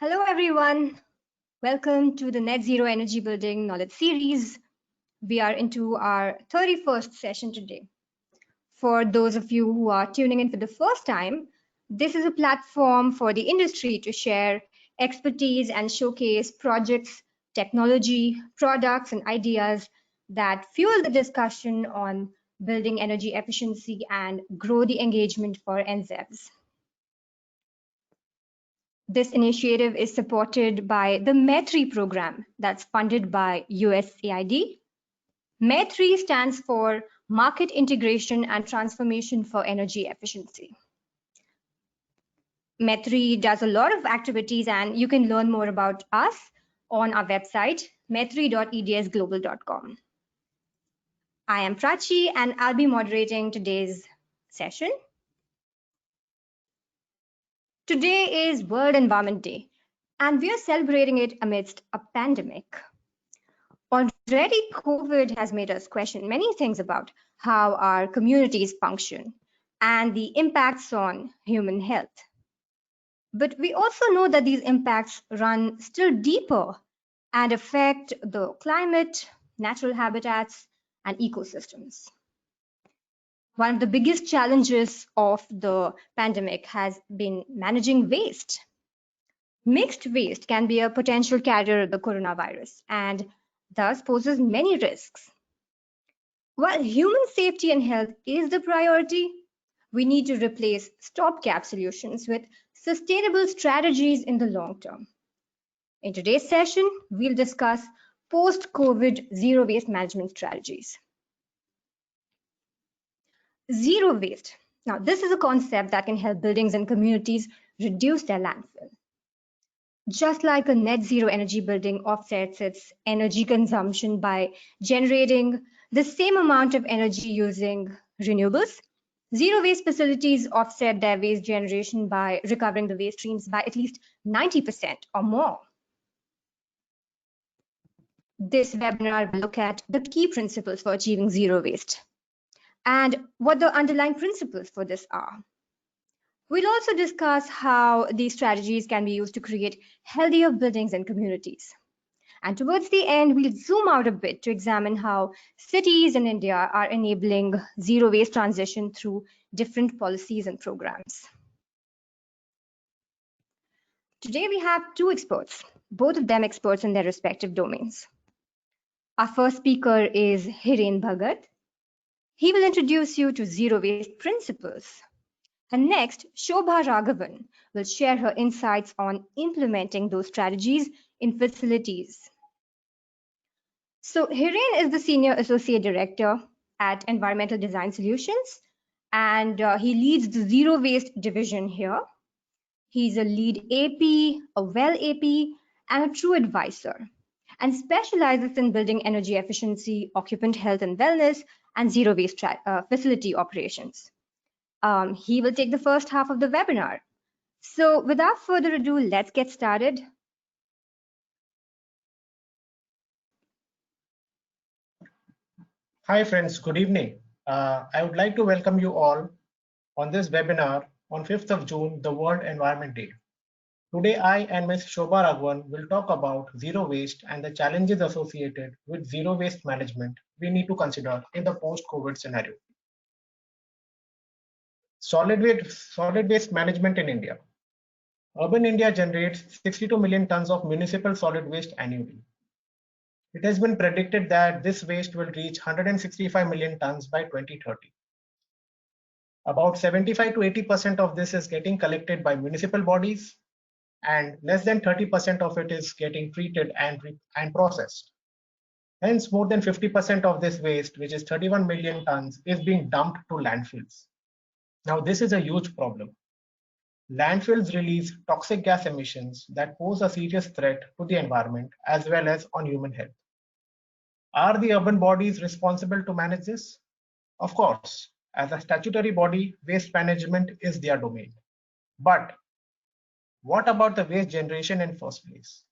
Hello, everyone. Welcome to the Net Zero Energy Building Knowledge Series. We are into our 31st session today. For those of you who are tuning in for the first time, this is a platform for the industry to share expertise and showcase projects, technology, products, and ideas that fuel the discussion on building energy efficiency and grow the engagement for NZEBs. This initiative is supported by the METRI program that's funded by USAID. METRI stands for Market Integration and Transformation for Energy Efficiency. METRI does a lot of activities, and you can learn more about us on our website, metri.edsglobal.com. I am Prachi, and I'll be moderating today's session. Today is World Environment Day, and we are celebrating it amidst a pandemic. Already, COVID has made us question many things about how our communities function and the impacts on human health. But we also know that these impacts run still deeper and affect the climate, natural habitats, and ecosystems. One of the biggest challenges of the pandemic has been managing waste. Mixed waste can be a potential carrier of the coronavirus and thus poses many risks. While human safety and health is the priority, we need to replace stopgap solutions with sustainable strategies in the long term. In today's session, we'll discuss post-COVID zero waste management strategies. Zero waste. Now, this is a concept that can help buildings and communities reduce their landfill. Just like a net zero energy building offsets its energy consumption by generating the same amount of energy using renewables, zero waste facilities offset their waste generation by recovering the waste streams by at least 90% or more. This webinar will look at the key principles for achieving zero waste and what the underlying principles for this are. We'll also discuss how these strategies can be used to create healthier buildings and communities. And towards the end, we'll zoom out a bit to examine how cities in India are enabling zero waste transition through different policies and programs. Today, we have two experts, both of them experts in their respective domains. Our first speaker is Hiren Bhagat. He will introduce you to zero waste principles. And next, Shobha Raghavan will share her insights on implementing those strategies in facilities. So Hiren is the Senior Associate Director at Environmental Design Solutions, and he leads the Zero Waste division here. He's a lead AP, a well AP, and a true advisor, and specializes in building energy efficiency, occupant health and wellness, and zero waste facility operations. He will take the first half of the webinar. So without further ado, let's get started. Hi friends, good evening. I would like to welcome you all on this webinar on 5th of June, the World Environment Day. Today, I and Ms. Shobha Raghavan will talk about zero waste and the challenges associated with zero waste management we need to consider in the post-COVID scenario. Solid waste management in India. Urban India generates 62 million tons of municipal solid waste annually. It has been predicted that this waste will reach 165 million tons by 2030. About 75 to 80% of this is getting collected by municipal bodies, and less than 30% of it is getting treated and processed. Hence, more than 50% of this waste, which is 31 million tons, is being dumped to landfills. Now, this is a huge problem. Landfills release toxic gas emissions that pose a serious threat to the environment as well as on human health. Are the urban bodies responsible to manage this? Of course, as a statutory body, waste management is their domain. But what about the waste generation in first place?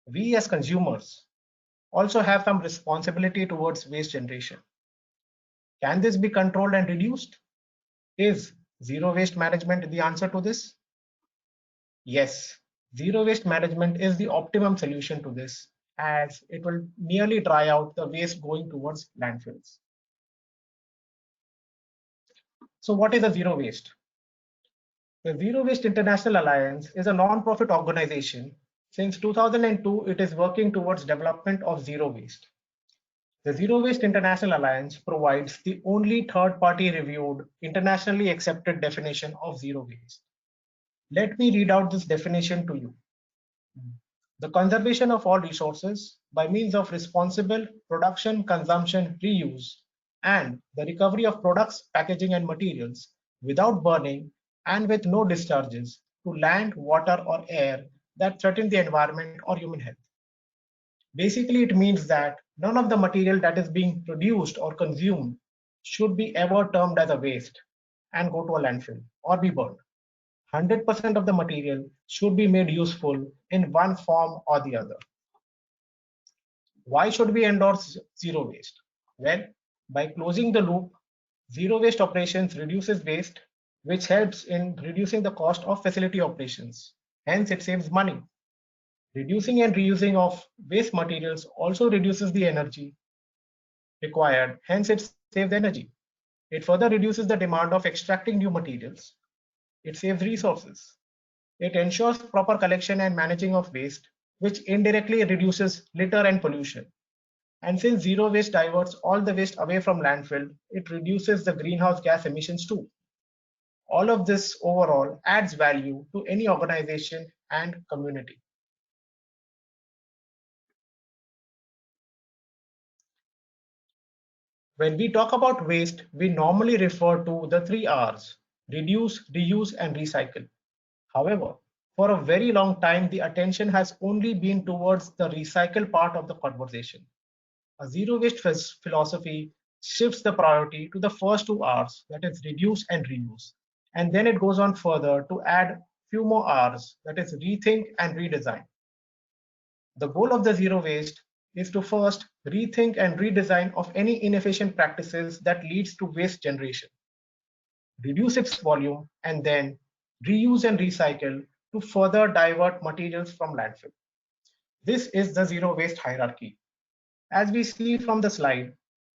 We as consumers also have some responsibility towards waste generation. Can this be controlled and reduced? Is zero waste management the answer to this? Yes, Zero waste management is the optimum solution to this, as it will nearly dry out the waste going towards landfills. So what is a zero waste? The Zero Waste International Alliance is a non-profit organization. Since 2002, it is working towards development of zero waste. The Zero Waste International Alliance provides the only third-party reviewed, internationally accepted definition of zero waste. Let me read out this definition to you. The conservation of all resources by means of responsible production, consumption, reuse, and the recovery of products, packaging, and materials without burning and with no discharges to land, water, or air that threaten the environment or human health. Basically, it means that none of the material that is being produced or consumed should be ever termed as a waste and go to a landfill or be burned. 100% of the material should be made useful in one form or the other. Why should we endorse zero waste? Well, by closing the loop, zero waste operations reduces waste, which helps in reducing the cost of facility operations. Hence, it saves money. Reducing and reusing of waste materials also reduces the energy required. Hence, it saves energy. It further reduces the demand of extracting new materials. It saves resources. It ensures proper collection and managing of waste, which indirectly reduces litter and pollution. And since zero waste diverts all the waste away from landfill, it reduces the greenhouse gas emissions too. All of this overall adds value to any organization and community. When we talk about waste, we normally refer to the three R's: reduce, reuse, and recycle. However, for a very long time, the attention has only been towards the recycle part of the conversation. A zero waste philosophy shifts the priority to the first two R's, that is reduce and reuse. And then it goes on further to add few more R's, that is rethink and redesign. The goal of the zero waste is to first rethink and redesign of any inefficient practices that leads to waste generation, reduce its volume, and then reuse and recycle to further divert materials from landfill. This is the zero waste hierarchy. As we see from the slide,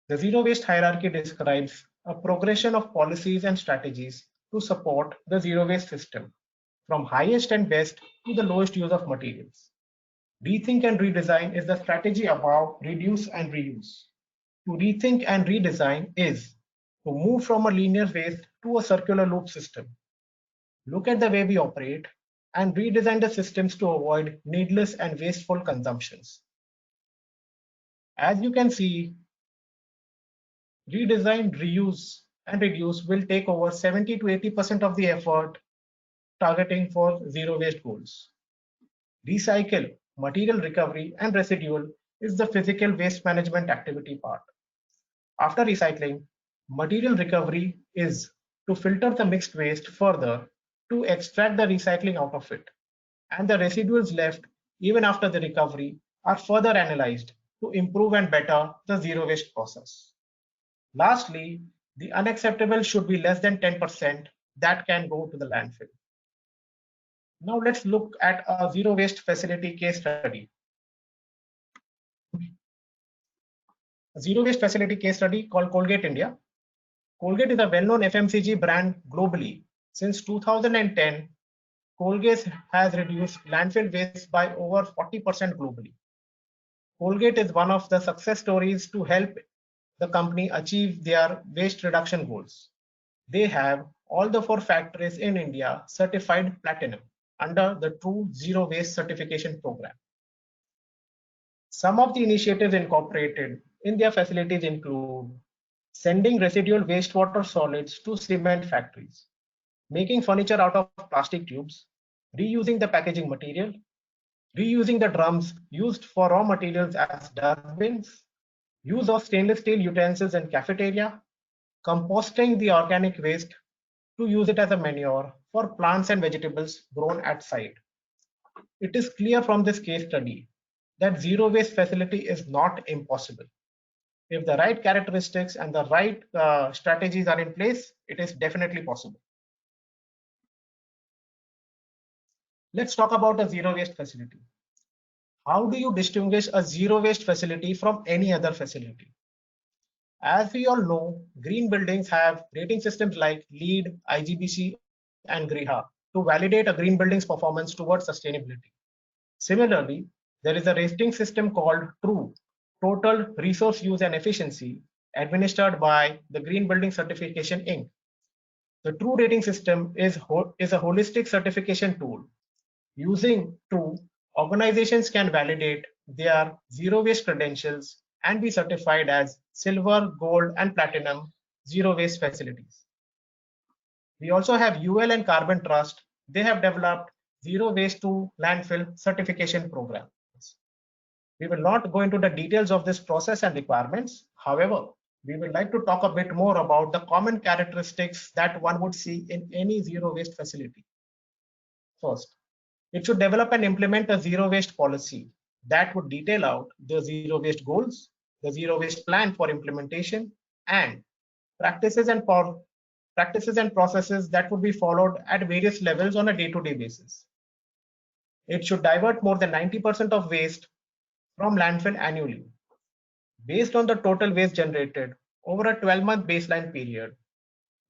the zero waste hierarchy describes a progression of policies and strategies to support the zero waste system, from highest and best to the lowest use of materials. Rethink and redesign is the strategy above reduce and reuse. To rethink and redesign is to move from a linear waste to a circular loop system. Look at the way we operate and redesign the systems to avoid needless and wasteful consumptions. As you can see, redesign, reuse, and reduce will take over 70 to 80% of the effort targeting for zero waste goals. Recycle, material recovery, and residual is the physical waste management activity part. After recycling, material recovery is to filter the mixed waste further to extract the recycling out of it. And the residuals left, even after the recovery, are further analyzed to improve and better the zero waste process. Lastly, the unacceptable should be less than 10% that can go to the landfill. Now let's look at a zero waste facility case study. A zero waste facility case study called Colgate India. Colgate is a well-known FMCG brand globally. Since 2010, Colgate has reduced landfill waste by over 40% globally. Colgate is one of the success stories to help the company achieve their waste reduction goals. They have all the 4 factories in India certified platinum under the True Zero Waste certification program. Some of the initiatives incorporated in their facilities include sending residual wastewater solids to cement factories, making furniture out of plastic tubes, reusing the packaging material, reusing the drums used for raw materials as dustbins, use of stainless steel utensils in cafeteria, composting the organic waste to use it as a manure for plants and vegetables grown at site. It is clear from this case study that zero waste facility is not impossible. If the right characteristics and the right strategies are in place, it is definitely possible. Let's talk about a zero waste facility. How do you distinguish a zero waste facility from any other facility? As we all know, green buildings have rating systems like LEED, IGBC, and GRIHA to validate a green building's performance towards sustainability. Similarly, there is a rating system called TRUE, Total Resource Use and Efficiency, administered by the Green Building Certification Inc. The TRUE rating system is a holistic certification tool. Using TRUE, organizations can validate their zero waste credentials and be certified as silver, gold, and platinum zero waste facilities. We also have UL and Carbon Trust. They have developed zero waste to landfill certification programs. We will not go into the details of this process and requirements. However, we would like to talk a bit more about the common characteristics that one would see in any zero waste facility. First, it should develop and implement a zero waste policy that would detail out the zero waste goals, the zero waste plan for implementation, and practices and processes that would be followed at various levels on a day-to-day basis. It should divert more than 90% of waste from landfill annually. Based on the total waste generated over a 12-month baseline period,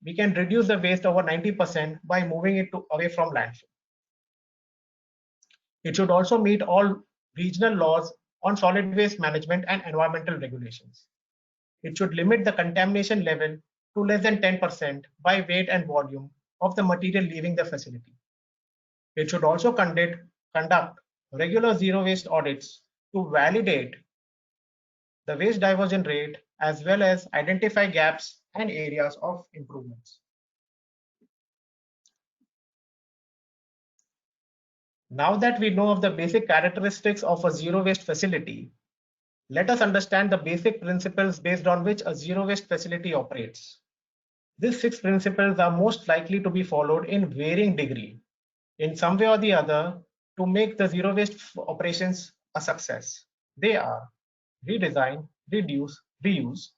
we can reduce the waste over 90% by moving it away from landfill. It should also meet all regional laws on solid waste management and environmental regulations. It should limit the contamination level to less than 10% by weight and volume of the material leaving the facility. It should also conduct regular zero waste audits to validate the waste diversion rate as well as identify gaps and areas of improvements. Now that we know of the basic characteristics of a zero waste facility, let us understand the basic principles based on which a zero waste facility operates. These 6 principles are most likely to be followed in varying degree, in some way or the other, to make the zero waste operations a success. They are redesign, reduce, reuse,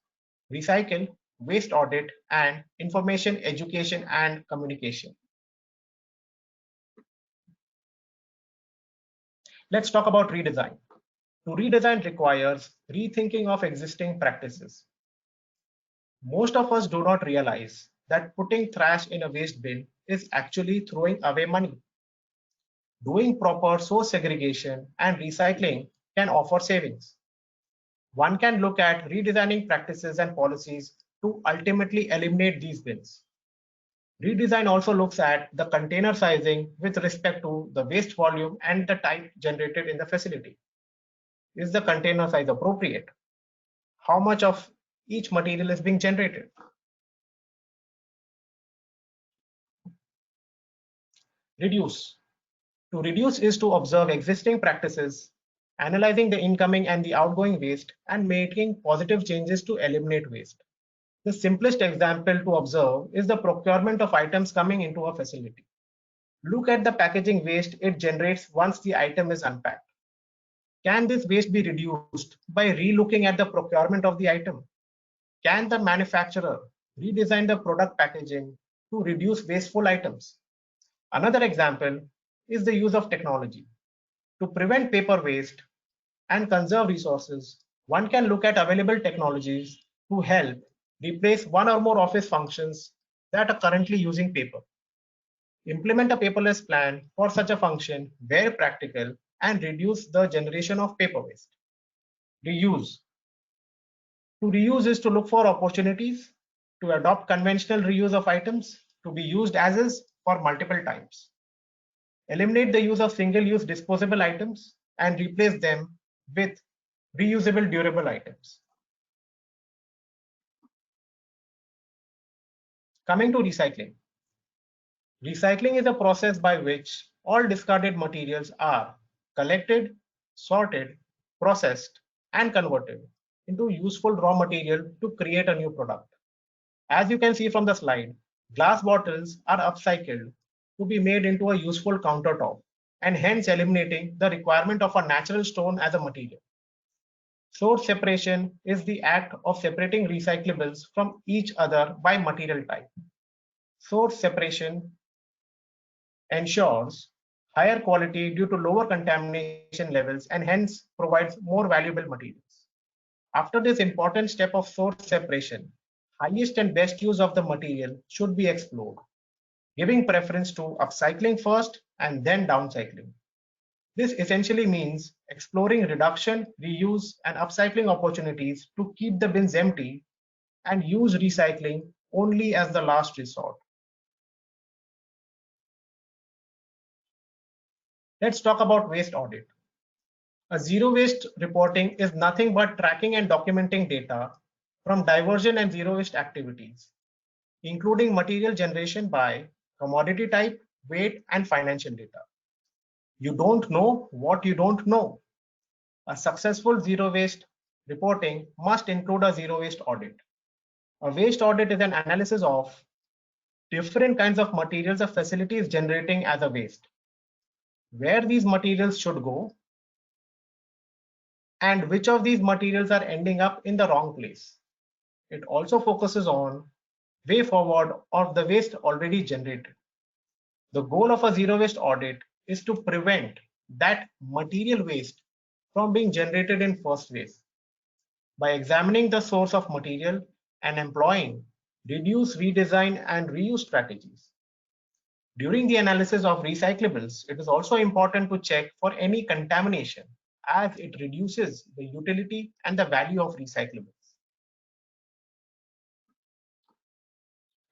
recycle, waste audit, and information, education, and communication. Let's talk about redesign. To redesign requires rethinking of existing practices. Most of us do not realize that putting trash in a waste bin is actually throwing away money. Doing proper source segregation and recycling can offer savings. One can look at redesigning practices and policies to ultimately eliminate these bins. Redesign also looks at the container sizing with respect to the waste volume and the type generated in the facility. Is the container size appropriate? How much of each material is being generated? Reduce. To reduce is to observe existing practices, analyzing the incoming and the outgoing waste, and making positive changes to eliminate waste. The simplest example to observe is the procurement of items coming into a facility. Look at the packaging waste it generates once the item is unpacked. Can this waste be reduced by relooking at the procurement of the item? Can the manufacturer redesign the product packaging to reduce wasteful items? Another example is the use of technology. To prevent paper waste and conserve resources, one can look at available technologies to help replace one or more office functions that are currently using paper. Implement a paperless plan for such a function where practical and reduce the generation of paper waste. Reuse. To reuse is to look for opportunities to adopt conventional reuse of items to be used as is for multiple times. Eliminate the use of single-use disposable items and replace them with reusable durable items. Coming to recycling. Recycling is a process by which all discarded materials are collected, sorted, processed, and converted into useful raw material to create a new product. As you can see from the slide, glass bottles are upcycled to be made into a useful countertop and hence eliminating the requirement of a natural stone as a material. Source separation is the act of separating recyclables from each other by material type. Source separation ensures higher quality due to lower contamination levels, and hence provides more valuable materials. After this important step of source separation, highest and best use of the material should be explored, giving preference to upcycling first and then downcycling. This essentially means exploring reduction, reuse, and upcycling opportunities to keep the bins empty and use recycling only as the last resort. Let's talk about waste audit. A zero waste reporting is nothing but tracking and documenting data from diversion and zero waste activities, including material generation by commodity type, weight, and financial data. You don't know what you don't know. A successful zero waste reporting must include a zero waste audit. A waste audit is an analysis of different kinds of materials a facility is generating as a waste, where these materials should go, and which of these materials are ending up in the wrong place. It also focuses on way forward of the waste already generated. The goal of a zero waste audit is to prevent that material waste from being generated in first place by examining the source of material and employing reduce, redesign, and reuse strategies. During the analysis of recyclables, it is also important to check for any contamination as it reduces the utility and the value of recyclables.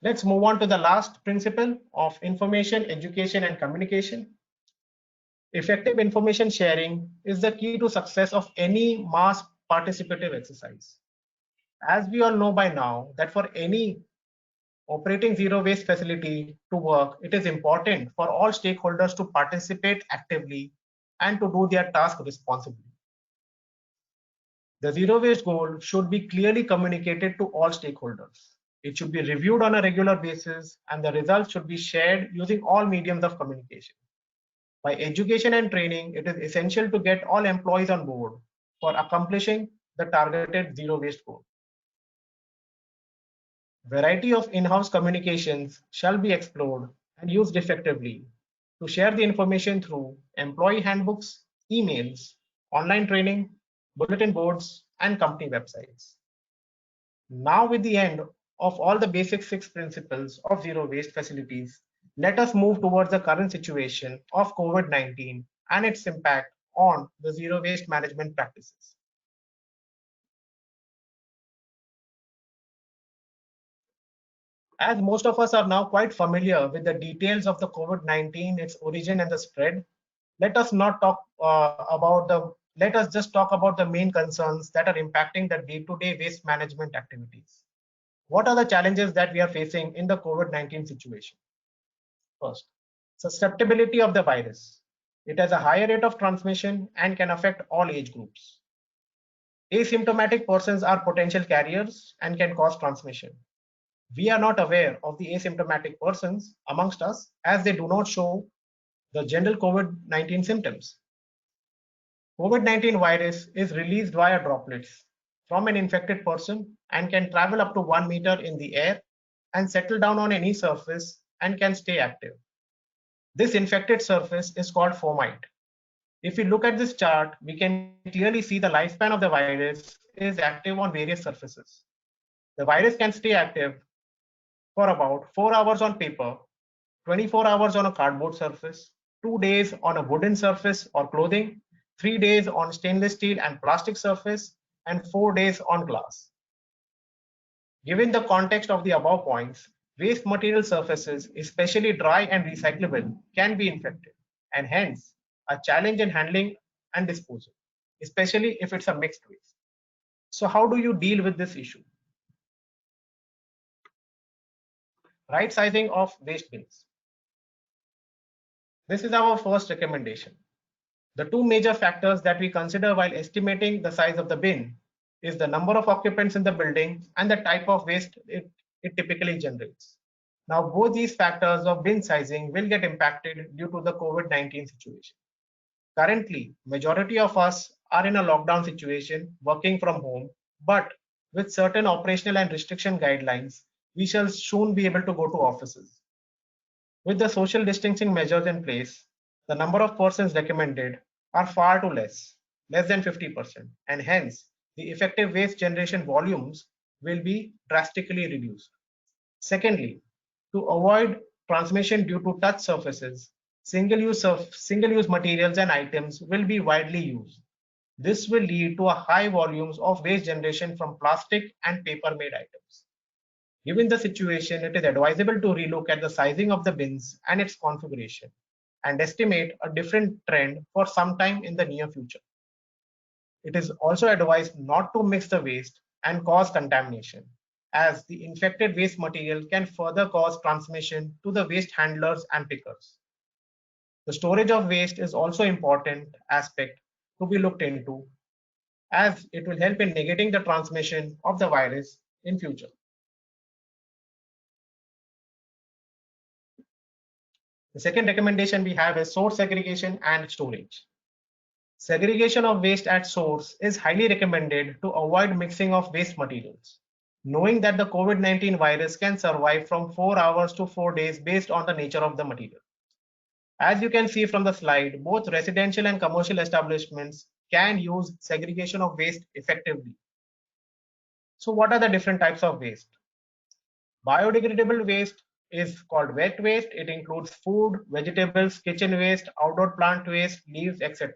Let's move on to the last principle of information, education, and communication. Effective information sharing is the key to success of any mass participative exercise. As we all know by now that for any operating zero waste facility to work, it is important for all stakeholders to participate actively and to do their task responsibly. The zero waste goal should be clearly communicated to all stakeholders. It should be reviewed on a regular basis, and the results should be shared using all mediums of communication. By education and training, it is essential to get all employees on board for accomplishing the targeted zero waste goal. Variety of in-house communications shall be explored and used effectively to share the information through employee handbooks, emails, online training, bulletin boards, and company websites. Now, with the end of all the basic 6 principles of zero waste facilities, let us move towards the current situation of COVID-19 and its impact on the zero waste management practices. As most of us are now quite familiar with the details of the COVID-19, its origin and the spread, let us not talk let us just talk about the main concerns that are impacting the day-to-day waste management activities. What are the challenges that we are facing in the COVID-19 situation? First, susceptibility of the virus. It has a higher rate of transmission and can affect all age groups. Asymptomatic persons are potential carriers and can cause transmission. We are not aware of the asymptomatic persons amongst us as they do not show the general COVID-19 symptoms. COVID-19 virus is released via droplets from an infected person and can travel up to 1 meter in the air and settle down on any surface and can stay active. This infected surface is called fomite. If we look at this chart, we can clearly see the lifespan of the virus is active on various surfaces. The virus can stay active for about 4 hours on paper, 24 hours on a cardboard surface, 2 days on a wooden surface or clothing, 3 days on stainless steel and plastic surface, and 4 days on glass. Given the context of the above points, waste material surfaces, especially dry and recyclable, can be infected, and hence a challenge in handling and disposal, especially if it's a mixed waste. So how do you deal with this issue? Right sizing of waste bins. This is our first recommendation. The two major factors that we consider while estimating the size of the bin is the number of occupants in the building and the type of waste it typically generates. Now, both these factors of bin sizing will get impacted due to the COVID-19 situation. Currently, majority of us are in a lockdown situation, working from home, but with certain operational and restriction guidelines, we shall soon be able to go to offices. With the social distancing measures in place, the number of persons recommended are far too less than 50%, and hence the effective waste generation volumes will be drastically reduced. Secondly, to avoid transmission due to touch surfaces, single-use materials and items will be widely used. This will lead to a high volumes of waste generation from plastic and paper-made items. Given the situation, it is advisable to relook at the sizing of the bins and its configuration and estimate a different trend for some time in the near future. It is also advised not to mix the waste and cause contamination, as the infected waste material can further cause transmission to the waste handlers and pickers. The storage of waste is also important aspect to be looked into, as it will help in negating the transmission of the virus in future. The second recommendation we have is source segregation and storage. Segregation of waste at source is highly recommended to avoid mixing of waste materials, knowing that the COVID-19 virus can survive from 4 hours to 4 days based on the nature of the material. As you can see from the slide, both residential and commercial establishments can use segregation of waste effectively. So what are the different types of waste? Biodegradable waste is called wet waste. It includes food, vegetables, kitchen waste, outdoor plant waste, leaves, etc.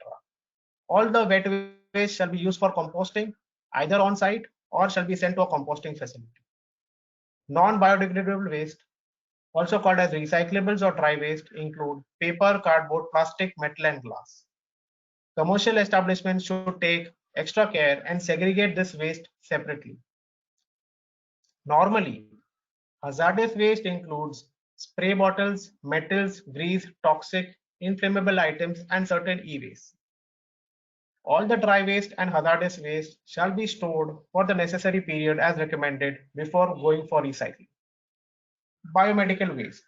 All the wet waste shall be used for composting either on site or shall be sent to a composting facility. Non-biodegradable waste, also called as recyclables or dry waste, include paper, cardboard, plastic, metal, and glass. Commercial establishments should take extra care and segregate this waste separately. Normally, hazardous waste includes spray bottles, metals, grease, toxic, inflammable items, and certain e-waste. All the dry waste and hazardous waste shall be stored for the necessary period as recommended before going for recycling. Biomedical waste.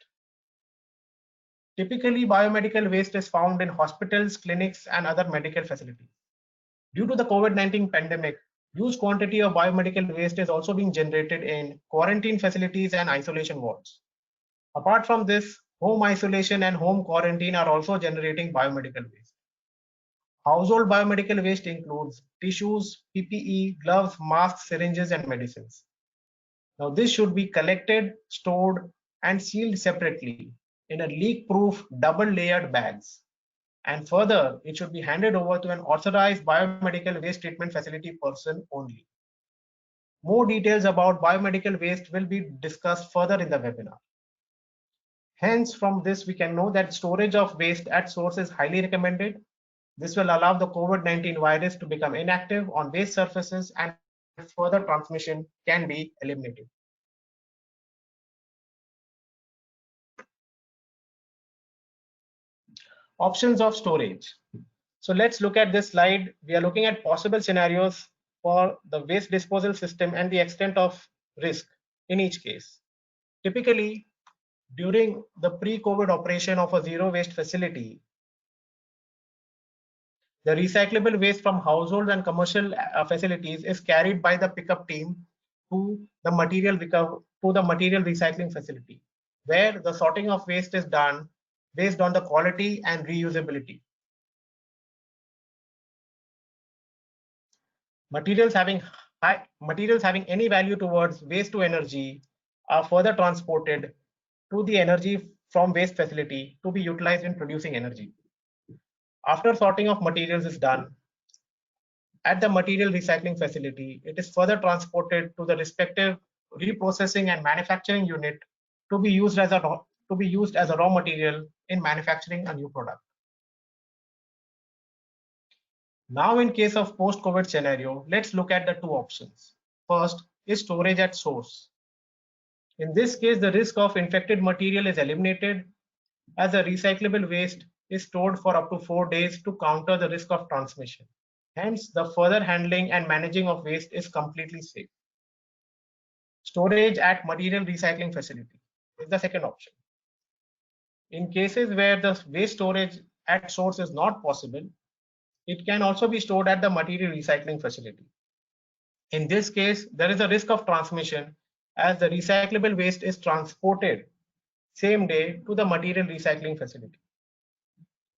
Typically, biomedical waste is found in hospitals, clinics, and other medical facilities. Due to the COVID-19 pandemic, huge quantity of biomedical waste is also being generated in quarantine facilities and isolation wards. Apart from this, home isolation and home quarantine are also generating biomedical waste. Household biomedical waste includes tissues, PPE, gloves, masks, syringes, and medicines. Now, this should be collected, stored, and sealed separately in a leak-proof double-layered bags. And further, it should be handed over to an authorized biomedical waste treatment facility person only. More details about biomedical waste will be discussed further in the webinar. Hence, from this, we can know that storage of waste at source is highly recommended. This will allow the COVID-19 virus to become inactive on waste surfaces and further transmission can be eliminated. Options of storage. So let's look at this slide. We are looking at possible scenarios for the waste disposal system and the extent of risk in each case. Typically, during the pre-COVID operation of a zero waste facility, the recyclable waste from household and commercial facilities is carried by the pickup team to the material recycling facility, where the sorting of waste is done based on the quality and reusability. Materials having any value towards waste to energy are further transported to the energy from waste facility to be utilized in producing energy. After sorting of materials is done at the material recycling facility, it is further transported to the respective reprocessing and manufacturing unit to be used as a raw material in manufacturing a new product. Now, in case of post-COVID scenario, let's look at the two options. First is storage at source. In this case, the risk of infected material is eliminated as the recyclable waste is stored for up to 4 days to counter the risk of transmission. Hence, the further handling and managing of waste is completely safe. Storage at material recycling facility is the second option. In cases where the waste storage at source is not possible, it can also be stored at the material recycling facility. In this case, there is a risk of transmission as the recyclable waste is transported same day to the material recycling facility.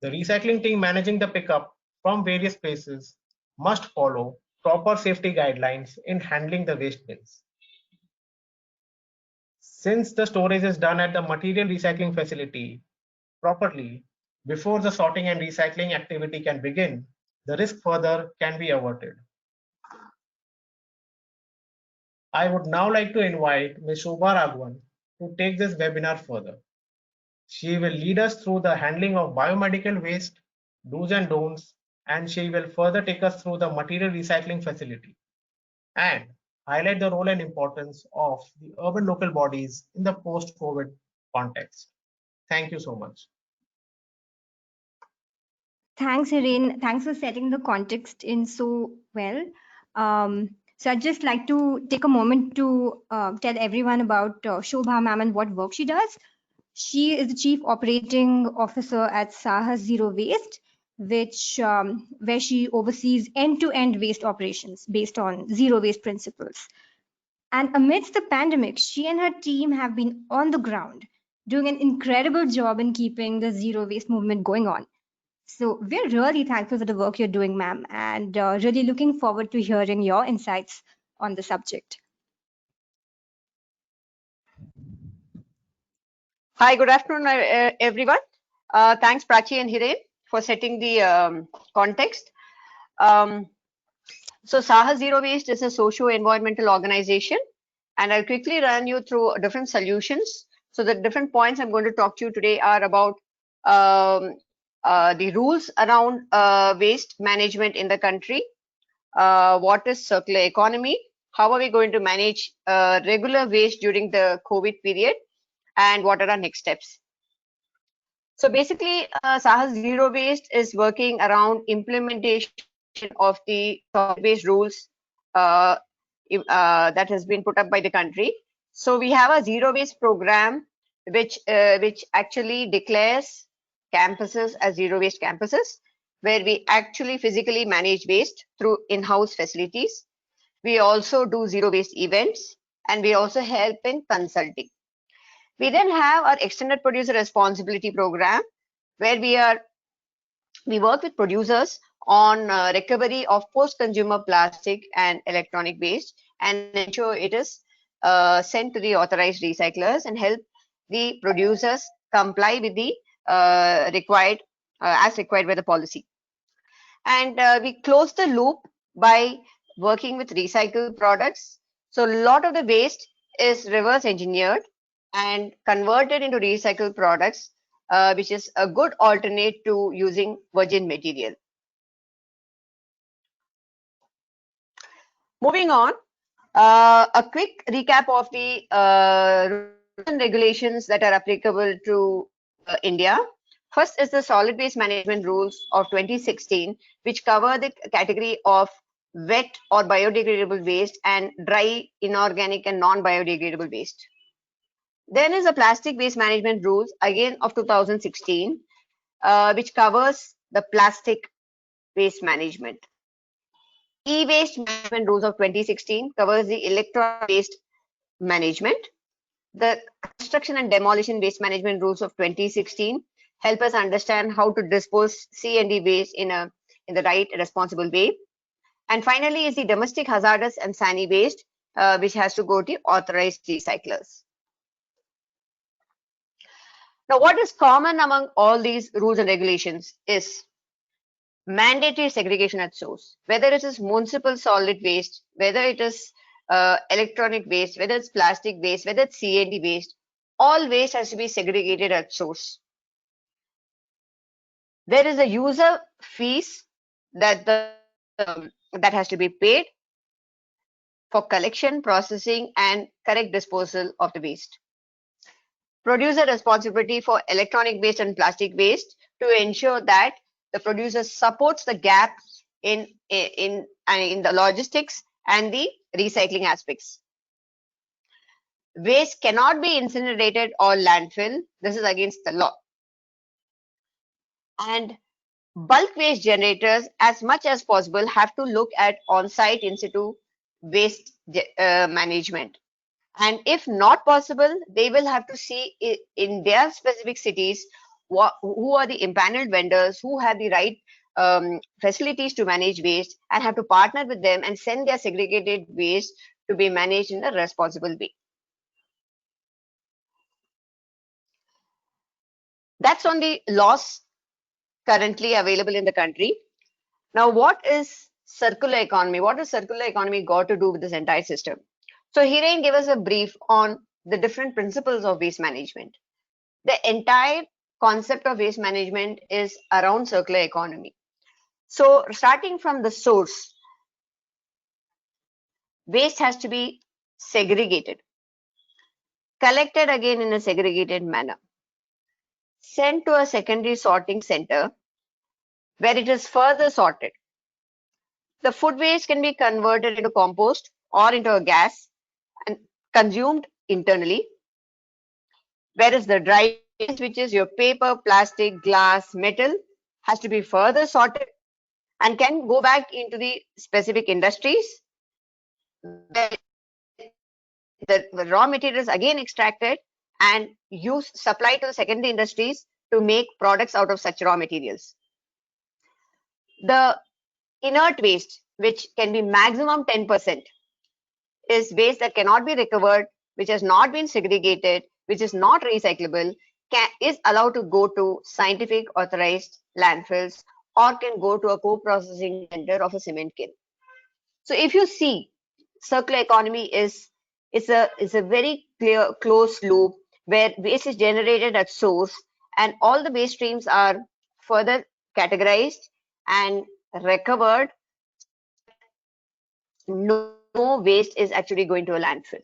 The recycling team managing the pickup from various places must follow proper safety guidelines in handling the waste bins. Since the storage is done at the material recycling facility properly, before the sorting and recycling activity can begin, the risk further can be averted. I would now like to invite Ms. Shobha Raghavan to take this webinar further. She will lead us through the handling of biomedical waste, do's and don'ts, and she will further take us through the material recycling facility and highlight the role and importance of the urban local bodies in the post-COVID context. Thank you so much. Thanks, Hiren. Thanks for setting the context in so well. So I'd just like to take a moment to tell everyone about Shobha ma'am and what work she does. She is the Chief Operating Officer at Sahas Zero Waste, which where she oversees end-to-end waste operations based on zero waste principles. And amidst the pandemic, she and her team have been on the ground doing an incredible job in keeping the zero waste movement going on. So we're really thankful for the work you're doing, ma'am, and really looking forward to hearing your insights on the subject. Hi, good afternoon, everyone. Thanks, Prachi and Hiren, for setting the context. So Saha Zero Waste is a socio-environmental organization, and I'll quickly run you through different solutions. So the different points I'm going to talk to you today are about the rules around waste management in the country, what is circular economy, how are we going to manage regular waste during the COVID period, and what are our next steps. So basically, Sahas Zero Waste is working around implementation of the solid-waste rules that has been put up by the country. So we have a zero waste program which actually declares campuses as zero waste campuses, where we actually physically manage waste through in-house facilities. We also do zero waste events, and we also help in consulting. We then have our extended producer responsibility program, where we work with producers on recovery of post-consumer plastic and electronic waste and ensure it is sent to the authorized recyclers and help the producers comply with the required as required by the policy. And we close the loop by working with recycled products. So a lot of the waste is reverse engineered and converted into recycled products, which is a good alternate to using virgin material. Moving on, a quick recap of the rules and regulations that are applicable to India. First is the solid waste management rules of 2016, which cover the category of wet or biodegradable waste and dry, inorganic and non-biodegradable waste. Then is the plastic waste management rules, again of 2016, which covers the plastic waste management. E-waste management rules of 2016 covers the electronic waste management. The construction and demolition waste management rules of 2016 help us understand how to dispose C&D waste in the right responsible way. And finally is the domestic hazardous and SANI waste, which has to go to authorized recyclers. Now, what is common among all these rules and regulations is mandatory segregation at source, whether it is municipal solid waste, whether it is electronic waste, whether it's plastic waste, whether it's C&D waste, all waste has to be segregated at source. There is a user fees that that has to be paid for collection, processing, and correct disposal of the waste. Producer responsibility for electronic waste and plastic waste to ensure that the producer supports the gap in the logistics and the recycling aspects. Waste cannot be incinerated or landfill. This is against the law. And bulk waste generators, as much as possible, have to look at on-site in situ waste management. And if not possible, they will have to see in their specific cities who are the impaneled vendors who have the right facilities to manage waste, and have to partner with them and send their segregated waste to be managed in a responsible way. That's on the laws currently available in the country. Now, what is circular economy? What does circular economy got to do with this entire system? So Hiren gave us a brief on the different principles of waste management. The entire concept of waste management is around circular economy. So starting from the source, waste has to be segregated, collected again in a segregated manner, sent to a secondary sorting center where it is further sorted. The food waste can be converted into compost or into a gas and consumed internally, whereas the dry waste, which is your paper, plastic, glass, metal, has to be further sorted and can go back into the specific industries where the raw materials again extracted and supplied to the secondary industries to make products out of such raw materials. The inert waste, which can be maximum 10%, is waste that cannot be recovered, which has not been segregated, which is not recyclable, is allowed to go to scientific authorized landfills or can go to a co-processing center of a cement kiln. So if you see, circular economy is a very clear closed loop where waste is generated at source and all the waste streams are further categorized and recovered. No waste is actually going to a landfill.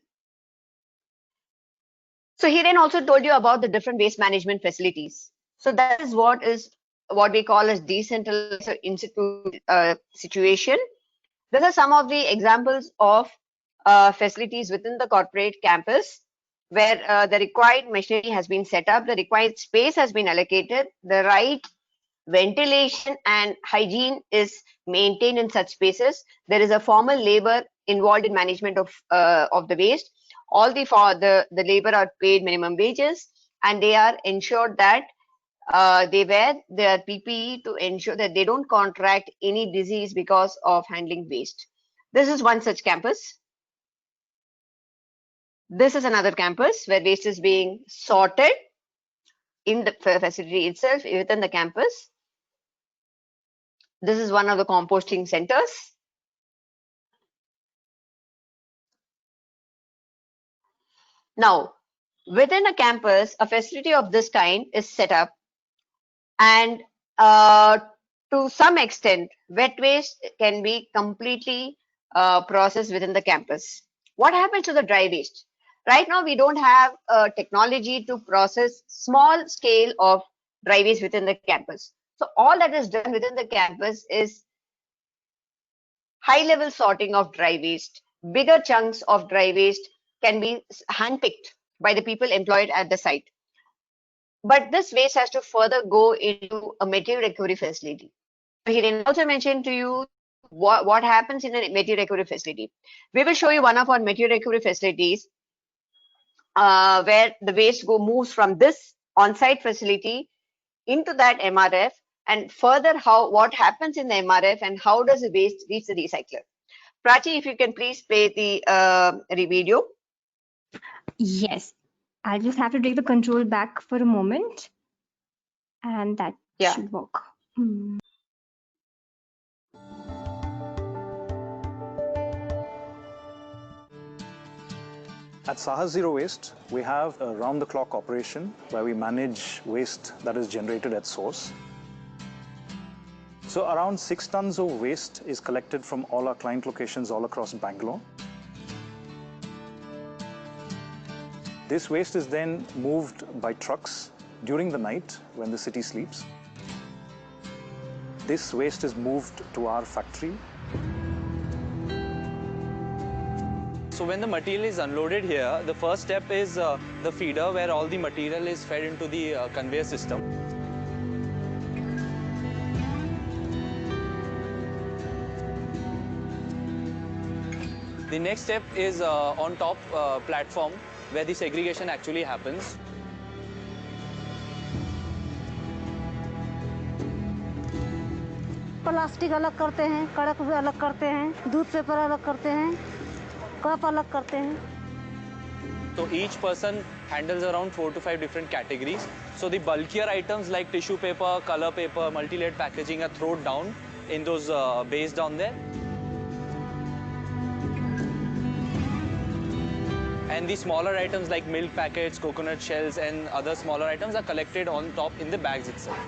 So Hiren also told you about the different waste management facilities. So that is what we call as decentralized institute situation. These are some of the examples of facilities within the corporate campus where the required machinery has been set up, the required space has been allocated, the right ventilation and hygiene is maintained in such spaces. There is a formal labor involved in management of the waste. All the labor are paid minimum wages, and they are ensured that they wear their PPE to ensure that they don't contract any disease because of handling waste. This is one such campus. This is another campus where waste is being sorted in the facility itself within the campus. This is one of the composting centers. Now, within a campus, a facility of this kind is set up, and to some extent, wet waste can be completely processed within the campus. What happens to the dry waste? Right now, we don't have technology to process small scale of dry waste within the campus. So all that is done within the campus is high level sorting of dry waste. Bigger chunks of dry waste can be handpicked by the people employed at the site. But this waste has to further go into a material recovery facility. He also mentioned to you what happens in a material recovery facility. We will show you one of our material recovery facilities where the waste moves from this on-site facility into that MRF, and further what happens in the MRF and how does the waste reach the recycler. Prachi, if you can please play the video. Yes, I'll just have to take the control back for a moment, and that should work. At Saahas Zero Waste, we have a round-the-clock operation where we manage waste that is generated at source. So around 6 tons of waste is collected from all our client locations all across Bangalore. This waste is then moved by trucks during the night when the city sleeps. This waste is moved to our factory. So when the material is unloaded here, the first step is the feeder, where all the material is fed into the conveyor system. The next step is on top platform, where the segregation actually happens. Plastic अलग करते हैं, कड़क भी अलग करते हैं, दूध paper अलग करते हैं, कप अलग करते हैं. So each person handles around 4 to 5 different categories. So the bulkier items like tissue paper, color paper, multi-layered packaging are thrown down in those bays down there. And the smaller items like milk packets, coconut shells and other smaller items are collected on top in the bags itself.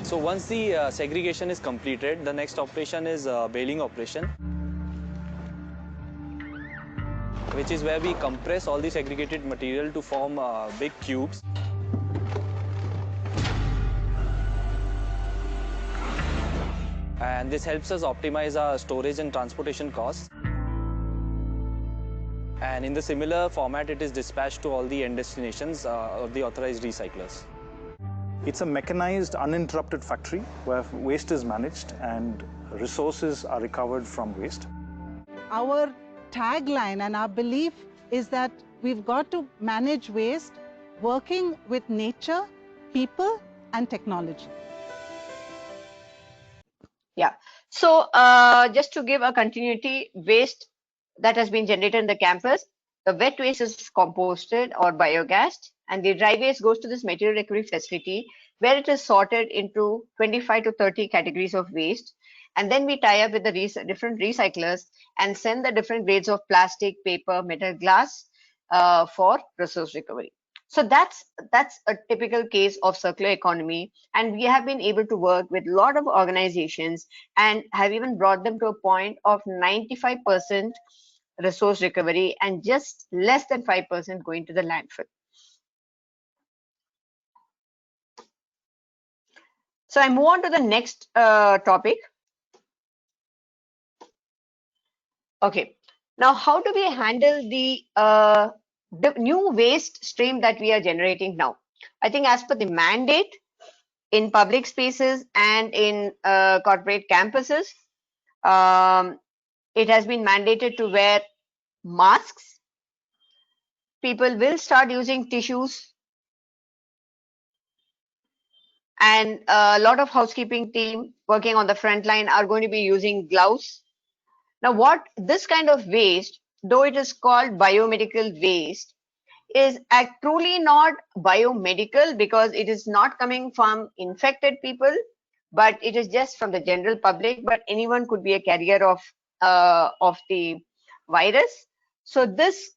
So once the segregation is completed, the next operation is baling operation, which is where we compress all the segregated material to form big cubes. And this helps us optimize our storage and transportation costs. And in the similar format, it is dispatched to all the end destinations of the authorized recyclers. It's a mechanized, uninterrupted factory where waste is managed and resources are recovered from waste. Our tagline and our belief is that we've got to manage waste working with nature, people, and technology. Yeah. So just to give a continuity, waste that has been generated in the campus, the wet waste is composted or biogassed, and the dry waste goes to this material recovery facility where it is sorted into 25 to 30 categories of waste. And then we tie up with the different recyclers and send the different grades of plastic, paper, metal, glass for resource recovery. So that's a typical case of circular economy, and we have been able to work with a lot of organizations and have even brought them to a point of 95% resource recovery and just less than 5% going to the landfill. So I move on to the next topic. Okay, now how do we handle the new waste stream that we are generating now? I think as per the mandate in public spaces and in corporate campuses, it has been mandated to wear masks. People will start using tissues, and a lot of housekeeping team working on the front line are going to be using gloves. Now, what this kind of waste, though it is called biomedical waste, is truly not biomedical because it is not coming from infected people, but it is just from the general public. But anyone could be a carrier of the virus. So these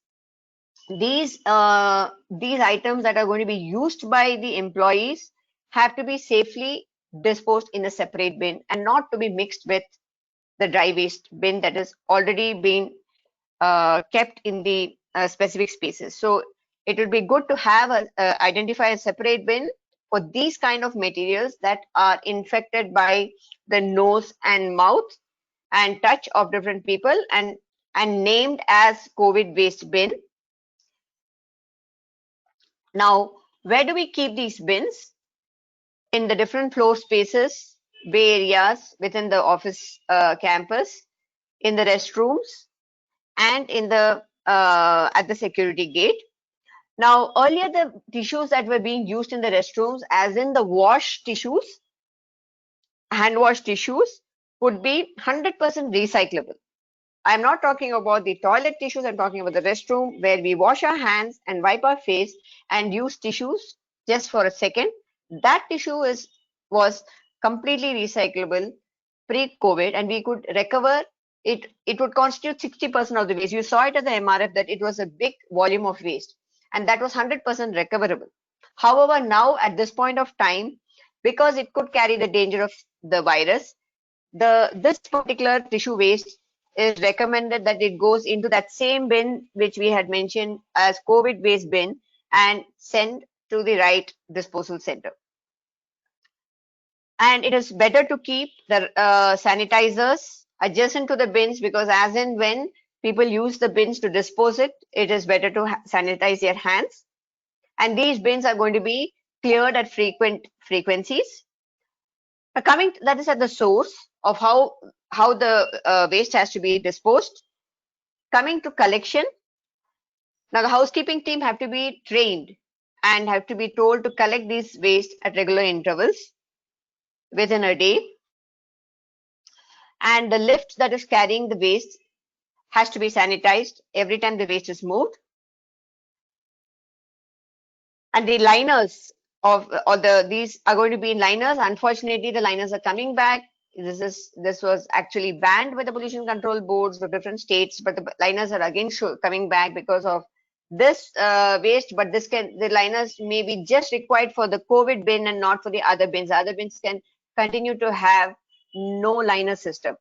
items that are going to be used by the employees have to be safely disposed in a separate bin and not to be mixed with the dry waste bin that is already been kept in the specific spaces. So it would be good to have identify a separate bin for these kind of materials that are infected by the nose and mouth and touch of different people and named as COVID waste bin. Now, where do we keep these bins? In the different floor spaces, bay areas within the office campus, in the restrooms, and in the at the security gate. Now, earlier the tissues that were being used in the restrooms, as in the wash tissues, hand wash tissues, would be 100% recyclable. I'm not talking about the toilet tissues, I'm talking about the restroom where we wash our hands and wipe our face and use tissues just for a second. That tissue was completely recyclable pre-COVID, and we could recover it. It would constitute 60% of the waste. You saw it at the MRF that it was a big volume of waste, and that was 100% recoverable. However, now at this point of time, because it could carry the danger of the virus, this particular tissue waste is recommended that it goes into that same bin which we had mentioned as COVID waste bin and sent to the right disposal center. And it is better to keep the sanitizers adjacent to the bins, because as and when people use the bins to dispose it, it is better to sanitize their hands. And these bins are going to be cleared at frequent frequencies. That is at the source of how the waste has to be disposed. Coming to collection, now the housekeeping team have to be trained and have to be told to collect these waste at regular intervals within a day. And the lift that is carrying the waste has to be sanitized every time the waste is moved. And the liners these are going to be in liners. Unfortunately, the liners are coming back. This was actually banned by the pollution control boards for different states, but the liners are again coming back because of this waste. But the liners may be just required for the COVID bin and not for the other bins. The other bins can continue to have no liner system.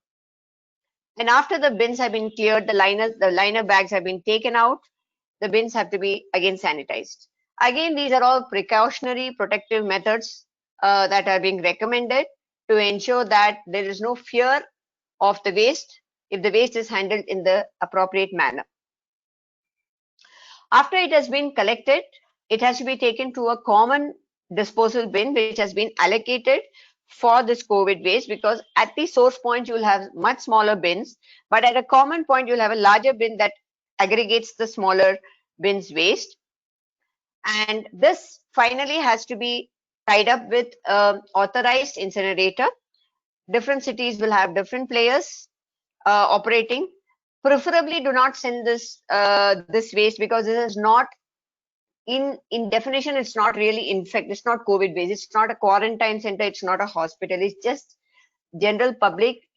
And after the bins have been cleared, the liner bags have been taken out. The bins have to be again sanitized. Again, these are all precautionary protective methods that are being recommended to ensure that there is no fear of the waste if the waste is handled in the appropriate manner. After it has been collected, it has to be taken to a common disposal bin which has been allocated for this COVID waste, because at the source point you will have much smaller bins, but at a common point you'll have a larger bin that aggregates the smaller bins waste. And this finally has to be tied up with authorized incinerator. Different cities will have different players operating. Preferably do not send this waste, because this is not in definition, it's not really it's not COVID waste, it's not a quarantine center, it's not a hospital, it's just general public,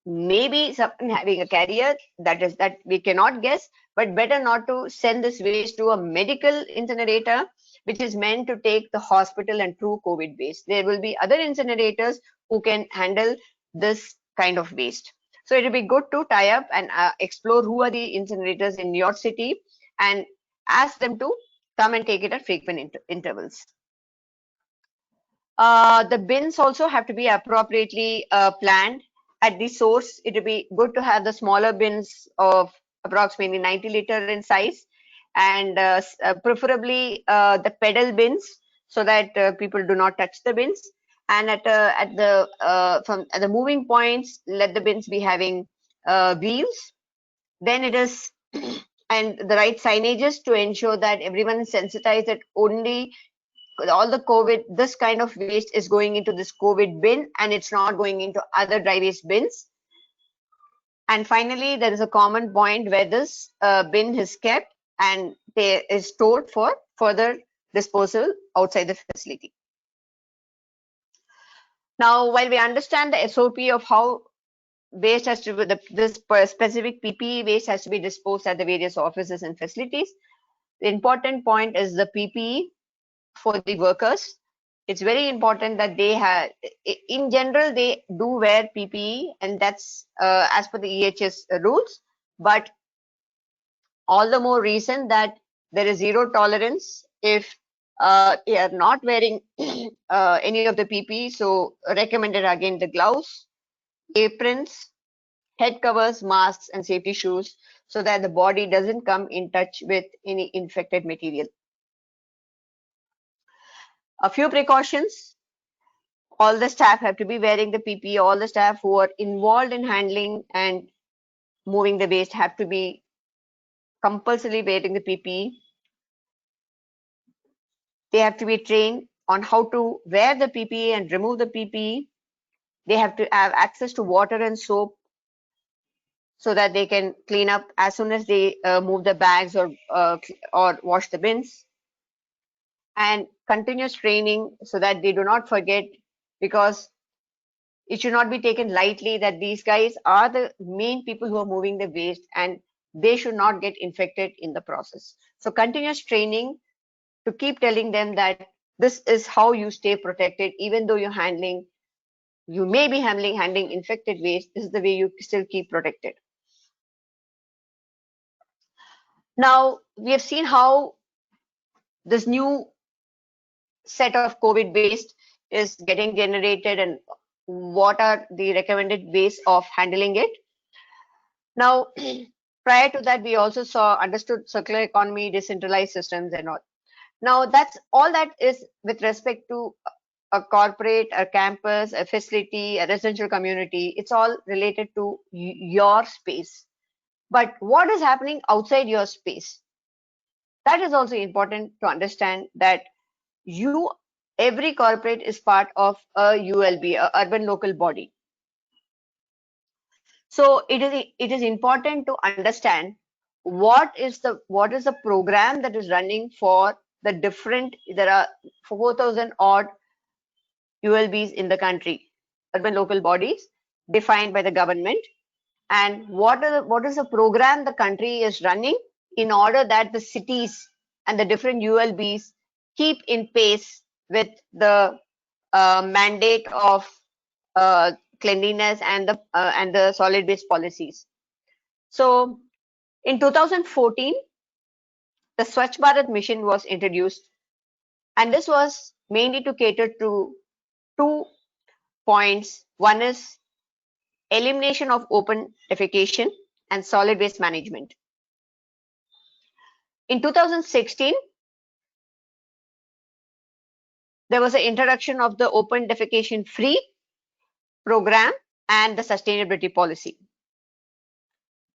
maybe someone having a carrier, that we cannot guess, but better not to send this waste to a medical incinerator which is meant to take the hospital and true COVID waste. There will be other incinerators who can handle this kind of waste. So it will be good to tie up and explore who are the incinerators in your city and ask them to come and take it at frequent intervals. The bins also have to be appropriately planned. At the source, it would be good to have the smaller bins of approximately 90 liter in size, and preferably the pedal bins, so that people do not touch the bins. And at the moving points, let the bins be having wheels. Then it is and the right signages to ensure that everyone is sensitized that only all the COVID, this kind of waste is going into this COVID bin and it's not going into other dry waste bins. And finally, there is a common point where this bin is kept and they is stored for further disposal outside the facility. Now, while we understand the SOP of how waste has to be, this specific PPE waste has to be disposed at the various offices and facilities, the important point is the PPE for the workers. It's very important that they have, in general, they do wear PPE, and that's as per the EHS rules. But all the more reason that there is zero tolerance if they are not wearing any of the PPE. So recommended again the gloves, aprons, head covers, masks, and safety shoes, so that the body doesn't come in touch with any infected material. A few precautions. All the staff have to be wearing the PPE. All the staff who are involved in handling and moving the waste have to be compulsorily wearing the PPE. They have to be trained on how to wear the PPE and remove the PPE. They have to have access to water and soap so that they can clean up as soon as they move the bags or wash the bins. And continuous training so that they do not forget, because it should not be taken lightly that these guys are the main people who are moving the waste and they should not get infected in the process. So continuous training to keep telling them that this is how you stay protected, even though you may be handling infected waste, this is the way you still keep protected. Now, we have seen how this new set of COVID waste is getting generated and what are the recommended ways of handling it. Now, prior to that, we also understood circular economy, decentralized systems and all. Now, that's all that is with respect to a corporate, a campus, a facility, a residential community. It's all related to your space. But what is happening outside your space? That is also important to understand that every corporate is part of a ULB, a urban local body. So it is important to understand what is the program that is running for the different. There are 4,000 odd ULBs in the country, urban local bodies defined by the government, and what is the program the country is running in order that the cities and the different ULBs keep in pace with the mandate of cleanliness and the solid waste policies. So in 2014, the Swachh Bharat mission was introduced, and this was mainly to cater to 2 points. One is elimination of open defecation and solid waste management. In 2016, there was an introduction of the open defecation free program and the sustainability policy.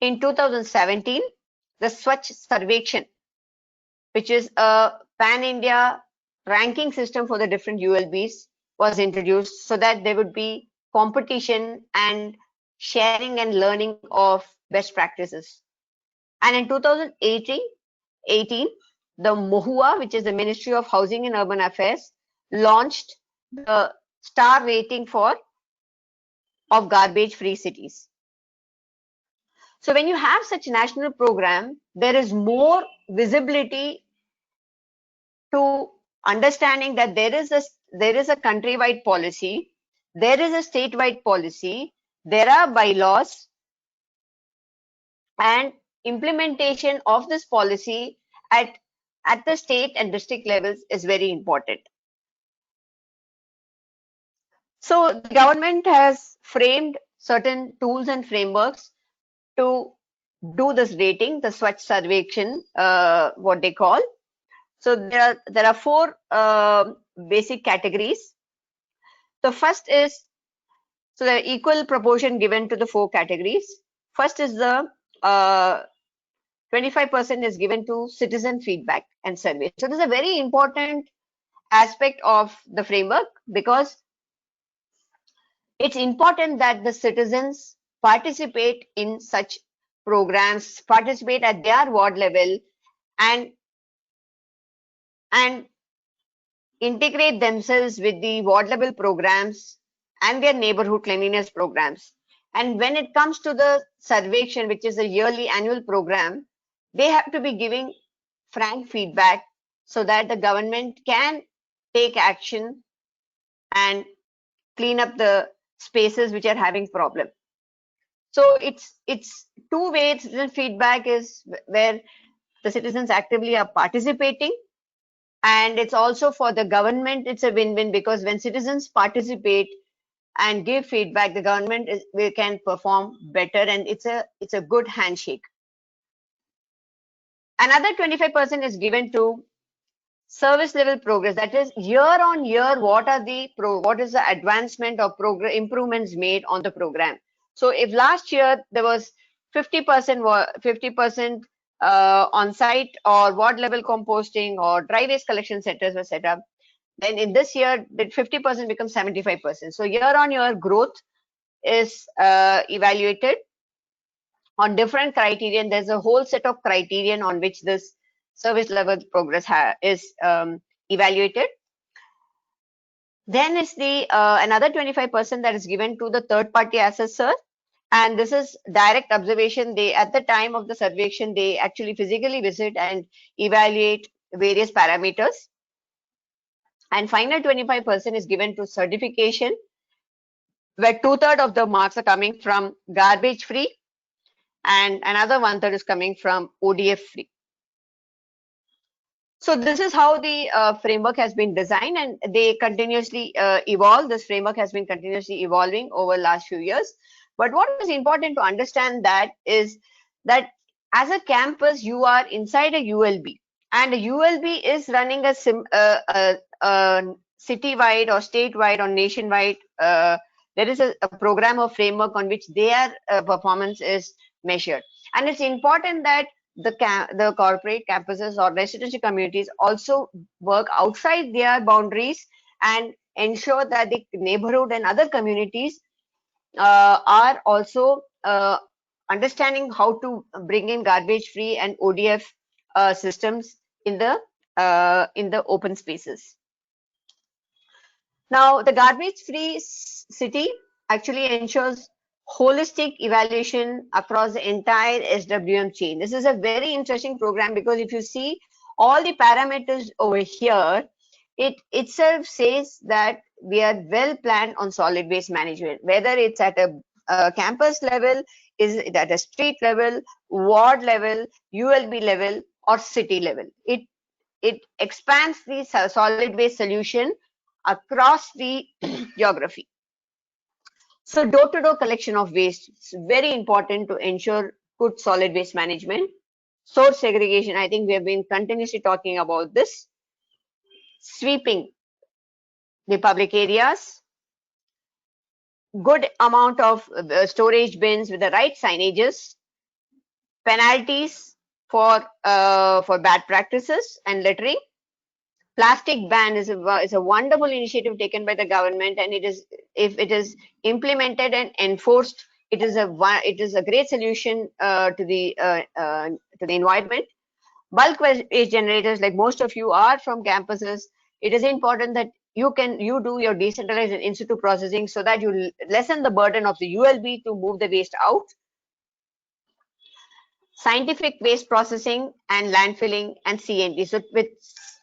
In 2017, the Swachh Sarvekshan, which is a pan-India ranking system for the different ULBs, was introduced so that there would be competition and sharing and learning of best practices. And in 2018, the MOHUA, which is the Ministry of Housing and Urban Affairs, launched the star rating of garbage-free cities. So when you have such national program, there is more visibility to understanding that there is a countrywide policy, there is a statewide policy, there are bylaws, and implementation of this policy at the state and district levels is very important. So the government has framed certain tools and frameworks to do this rating, the Swachh Sarvekshan, what they call. So there are 4 basic categories. The first is, so the equal proportion given to the 4 categories. First is the 25% is given to citizen feedback and survey. So this is a very important aspect of the framework, because it's important that the citizens participate in such programs, participate at their ward level, and integrate themselves with the ward level programs and their neighborhood cleanliness programs. And when it comes to the Sarvekshan, which is a yearly annual program, they have to be giving frank feedback so that the government can take action and clean up the spaces which are having problem. So it's 2 ways. Citizen feedback is where the citizens actively are participating, and it's also for the government. It's a win-win, because when citizens participate and give feedback, the government can perform better, and it's a good handshake. Another 25% is given to service level progress. That is, year on year, what is the advancement or improvements made on the program. So if last year there was 50% on-site or ward level composting or dry waste collection centers were set up, then in this year that 50% becomes 75%. So year on year growth is evaluated on different criterion. There's a whole set of criterion on which this service level progress is evaluated. Then is the another 25% that is given to the third party assessor, and this is direct observation. They, at the time of the Sarvekshan, they actually physically visit and evaluate various parameters. And final 25% is given to certification, where 2/3 of the marks are coming from garbage free and another 1/3 is coming from ODF free. So this is how the framework has been designed, and they continuously evolve. This framework has been continuously evolving over the last few years. But what is important to understand that is that as a campus, you are inside a ULB, and a ULB is running a citywide or statewide or nationwide. There is a program or framework on which their performance is measured. And it's important that the corporate campuses or residential communities also work outside their boundaries and ensure that the neighborhood and other communities are also understanding how to bring in garbage free and ODF systems in the open spaces. Now, the garbage free city actually ensures holistic evaluation across the entire SWM chain. This is a very interesting program because if you see all the parameters over here, it itself says that we are well planned on solid waste management, whether it's at a campus level, is it at a street level, ward level, ULB level, or city level. It expands the solid waste solution across the geography. So door-to-door collection of waste is very important to ensure good solid waste management. Source segregation, I think we have been continuously talking about this. Sweeping the public areas, good amount of storage bins with the right signages, penalties for bad practices and littering. Plastic ban is a wonderful initiative taken by the government, and if it is implemented and enforced, it is a great solution to the environment. Bulk waste generators, like most of you are from campuses, it is important that you do your decentralized and in-situ processing so that you lessen the burden of the ULB to move the waste out. Scientific waste processing and landfilling and CND. So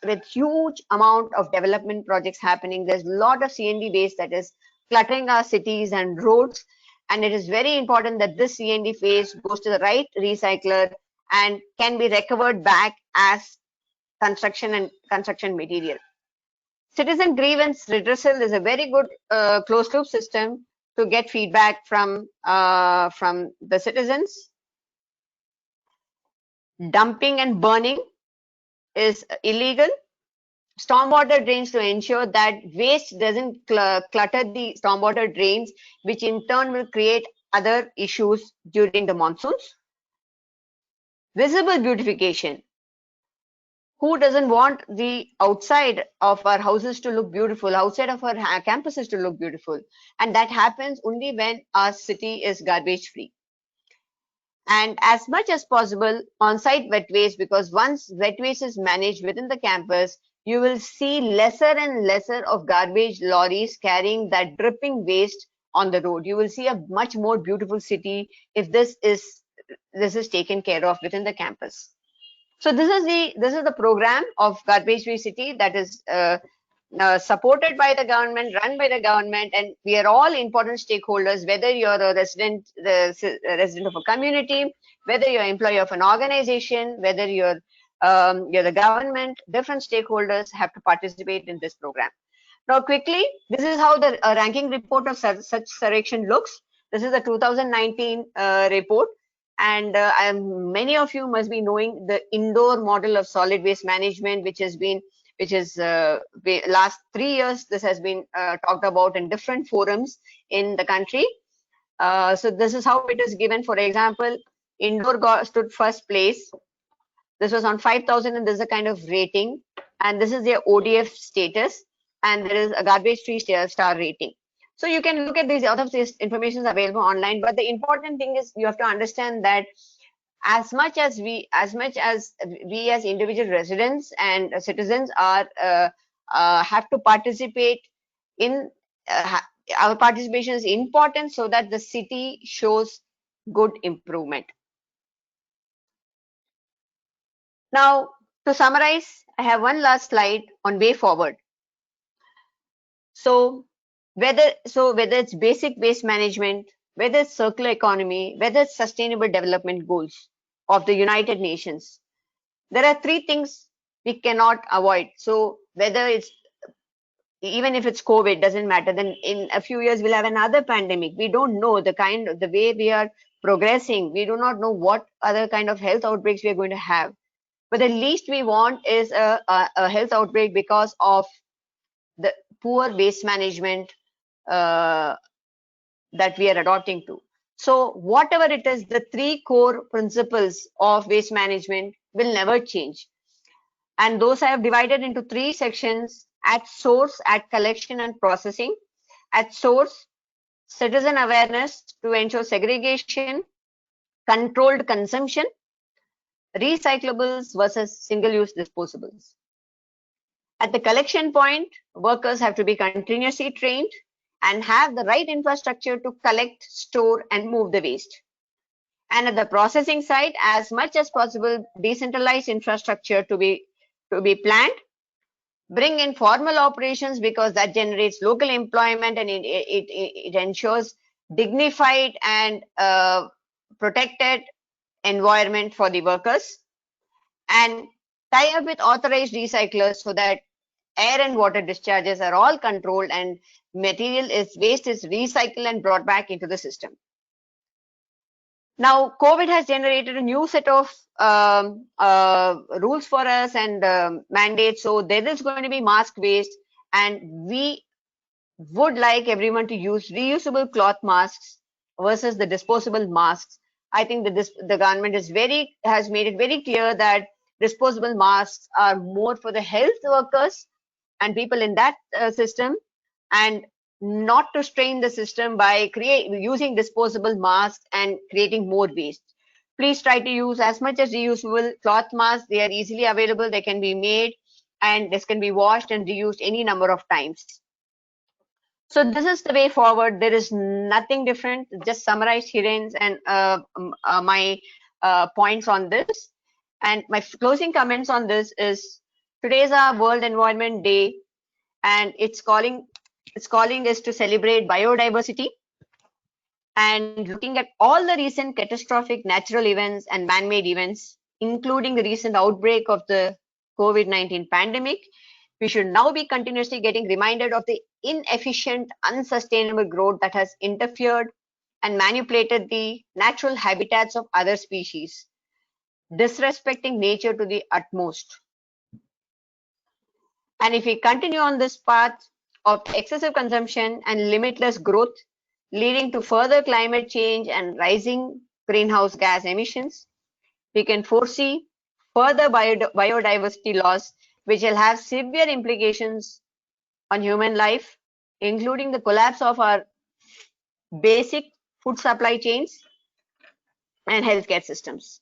with huge amount of development projects happening, there's a lot of CND waste that is cluttering our cities and roads, and it is very important that this CND waste goes to the right recycler and can be recovered back as construction material. Citizen grievance redressal is a very good closed loop system to get feedback from the citizens. Dumping and burning is illegal. Stormwater drains to ensure that waste doesn't clutter the stormwater drains, which in turn will create other issues during the monsoons. Visible beautification. Who doesn't want the outside of our houses to look beautiful, outside of our campuses to look beautiful? And that happens only when our city is garbage free. And as much as possible, on-site wet waste, because once wet waste is managed within the campus, you will see lesser and lesser of garbage lorries carrying that dripping waste on the road. You will see a much more beautiful city if this is taken care of within the campus. So this is the program of garbage free city that is supported by the government, run by the government, and we are all important stakeholders, whether you're a resident of a community, whether you're an employee of an organization, whether you're the government, different stakeholders have to participate in this program. Now quickly, this is how the ranking report of such selection looks. This is the 2019 report, and many of you must be knowing the Indore model of solid waste management, which is last 3 years, this has been talked about in different forums in the country. So this is how it is given. For example, Indore stood first place. This was on 5,000, and this is a kind of rating, and this is their ODF status, and there is a garbage free star rating. So you can look at these, all of this information is available online, but the important thing is you have to understand that as much as we as individual residents and citizens are have to participate in our participation is important so that the city shows good improvement. Now, to summarize, I have one last slide on way forward. So whether it's basic waste management, whether it's circular economy, whether it's sustainable development goals of the United Nations, there are 3 things we cannot avoid. So whether it's, even if it's COVID, doesn't matter, then in a few years we'll have another pandemic. We don't know the way we are progressing. We do not know what other kind of health outbreaks we are going to have. But the least we want is a health outbreak because of the poor waste management that we are adopting to. So whatever it is, the three core principles of waste management will never change. And those I have divided into three sections: at source, at collection and processing. At source, citizen awareness to ensure segregation, controlled consumption, recyclables versus single-use disposables. At the collection point, workers have to be continuously trained and have the right infrastructure to collect, store, and move the waste. And at the processing side, as much as possible, decentralized infrastructure to be planned, bring in formal operations because that generates local employment and it ensures dignified and protected environment for the workers, and tie up with authorized recyclers so that air and water discharges are all controlled and waste is recycled and brought back into the system. Now, COVID has generated a new set of rules for us and mandates. So there is going to be mask waste, and we would like everyone to use reusable cloth masks versus the disposable masks. I think that the government has made it very clear that disposable masks are more for the health workers and people in that system, and not to strain the system by using disposable masks and creating more waste. Please try to use as much as reusable cloth masks. They are easily available, they can be made, and this can be washed and reused any number of times. So this is the way forward. There is nothing different. Just summarize Hiren's and my points on this. And my closing comments on this is, today is our World Environment Day, and it's calling us to celebrate biodiversity. And looking at all the recent catastrophic natural events and man-made events, including the recent outbreak of the COVID-19 pandemic, we should now be continuously getting reminded of the inefficient, unsustainable growth that has interfered and manipulated the natural habitats of other species, disrespecting nature to the utmost. And if we continue on this path of excessive consumption and limitless growth, leading to further climate change and rising greenhouse gas emissions, we can foresee further biodiversity loss, which will have severe implications on human life, including the collapse of our basic food supply chains and healthcare systems.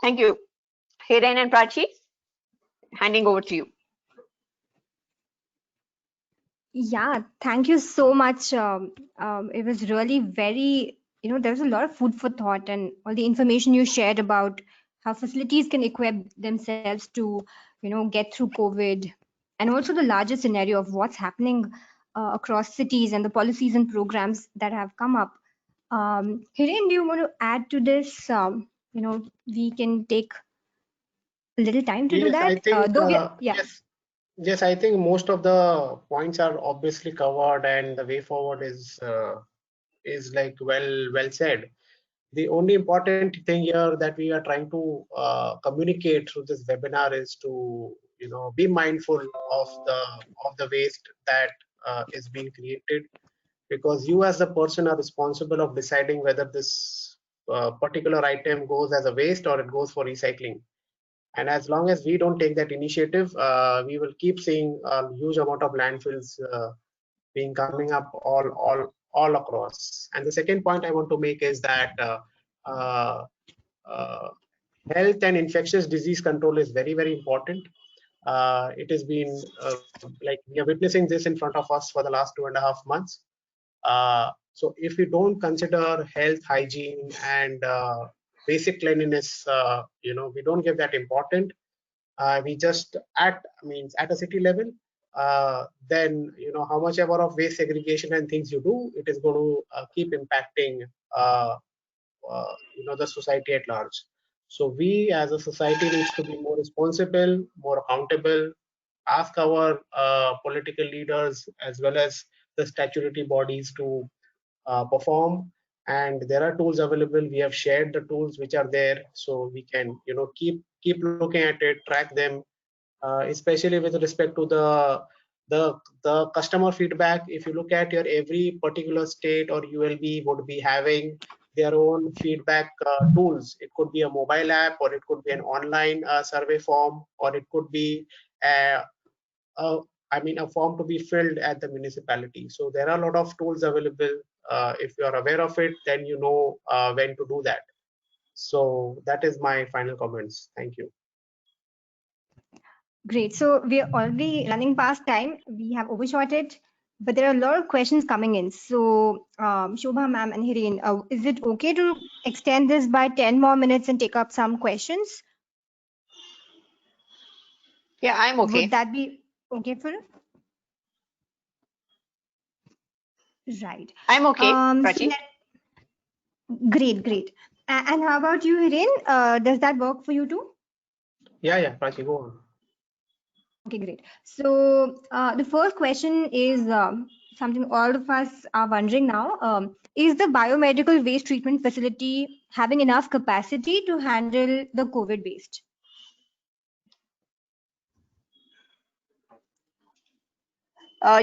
Thank you. Hiren and Prachi, handing over to you. Yeah, thank you so much. It was really very, there was a lot of food for thought, and all the information you shared about how facilities can equip themselves to, get through COVID, and also the larger scenario of what's happening across cities and the policies and programs that have come up. Hiren, do you want to add to this? We can take a little time to do that. I think, yeah. Yes, I think most of the points are obviously covered, and the way forward is like well said. The only important thing here that we are trying to communicate through this webinar is to be mindful of the waste that is being created, because you as the person are responsible of deciding whether this particular item goes as a waste or it goes for recycling. And as long as we don't take that initiative, we will keep seeing a huge amount of landfills being coming up all across. And the second point I want to make is that health and infectious disease control is very important. It has been like we are witnessing this in front of us for the last 2.5 months. So if we don't consider health, hygiene, and basic cleanliness, we don't give that important. We just at a city level, then how much ever of waste segregation and things you do, it is going to keep impacting the society at large. So we as a society needs to be more responsible, more accountable, ask our political leaders as well as the statutory bodies to perform. And there are tools available. We have shared the tools which are there, so we can keep looking at it, track them, especially with respect to the the customer feedback, if you look at your every particular state or ULB would be having their own feedback tools. It could be a mobile app, or it could be an online survey form, or it could be a form to be filled at the municipality. So there are a lot of tools available. If you are aware of it, then you know when to do that. So that is my final comments. Thank you. Great. So we're already running past time. We have overshot it, but there are a lot of questions coming in. So Shobha ma'am and Hiren, is it okay to extend this by 10 more minutes and take up some questions? Yeah, I'm okay. Would that be okay for you? Right. I'm okay, Prachi. Great, great. And how about you, Hiren? Does that work for you too? Yeah, Prachi, go on. Okay, great. So the first question is something all of us are wondering now. Is the biomedical waste treatment facility having enough capacity to handle the COVID waste?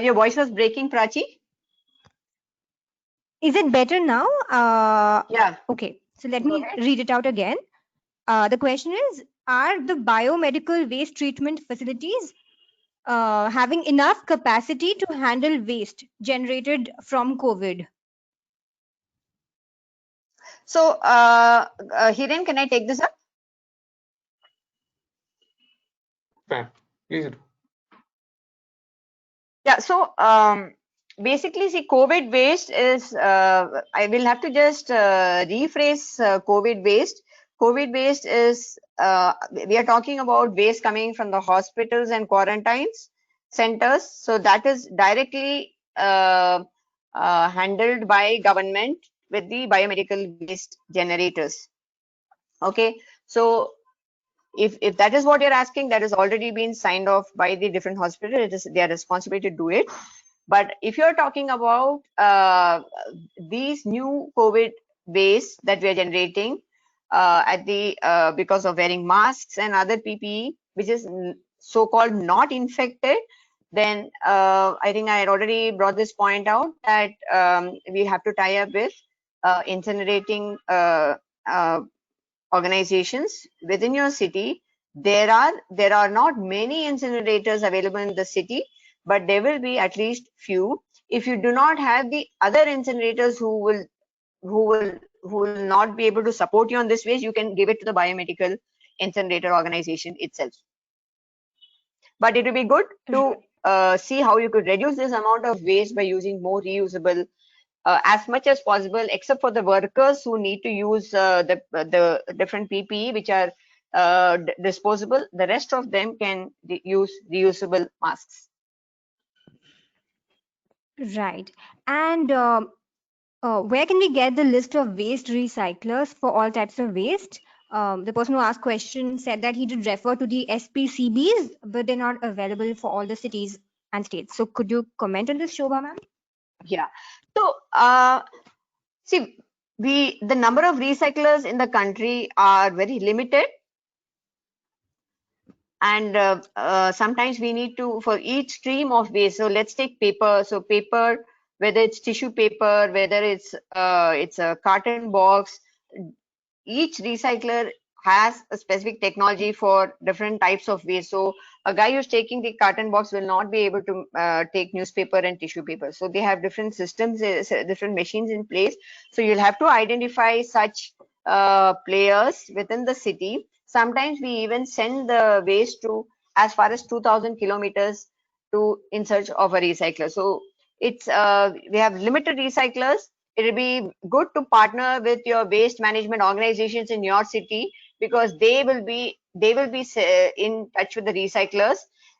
Your voice was breaking, Prachi. Is it better now? Yeah. Okay, so let me read it out again. The question is, are the biomedical waste treatment facilities having enough capacity to handle waste generated from COVID? So, Hiren, can I take this up? Please do. Yeah, so basically, see, COVID waste is, I will have to just rephrase COVID waste. COVID waste is, we are talking about waste coming from the hospitals and quarantines centers. So that is directly handled by government with the biomedical waste generators. Okay, so if that is what you're asking, that has already been signed off by the different hospitals. It is their responsibility to do it. But if you're talking about these new COVID waste that we are generating because of wearing masks and other PPE, which is so-called not infected, then I think I had already brought this point out that we have to tie up with incinerating organizations within your city. There are not many incinerators available in the city, but there will be at least few. If you do not have the other incinerators who will not be able to support you on this waste, you can give it to the biomedical incinerator organization itself. But it will be good to see how you could reduce this amount of waste by using more reusable as much as possible, except for the workers who need to use the different PPE which are disposable. The rest of them can use reusable masks. Right. And where can we get the list of waste recyclers for all types of waste? The person who asked question said that he did refer to the SPCBs, but they're not available for all the cities and states. So could you comment on this, Shobha ma'am? Yeah. So see, the number of recyclers in the country are very limited, and sometimes we need to, for each stream of waste. So let's take paper. So paper, whether it's tissue paper, whether it's a carton box, each recycler has a specific technology for different types of waste. So a guy who's taking the carton box will not be able to take newspaper and tissue paper. So they have different systems, different machines in place. So you'll have to identify such players within the city. Sometimes we even send the waste to as far as 2,000 kilometers in search of a recycler. So it's we have limited recyclers. It will be good to partner with your waste management organizations in your city, because they will be in touch with the recyclers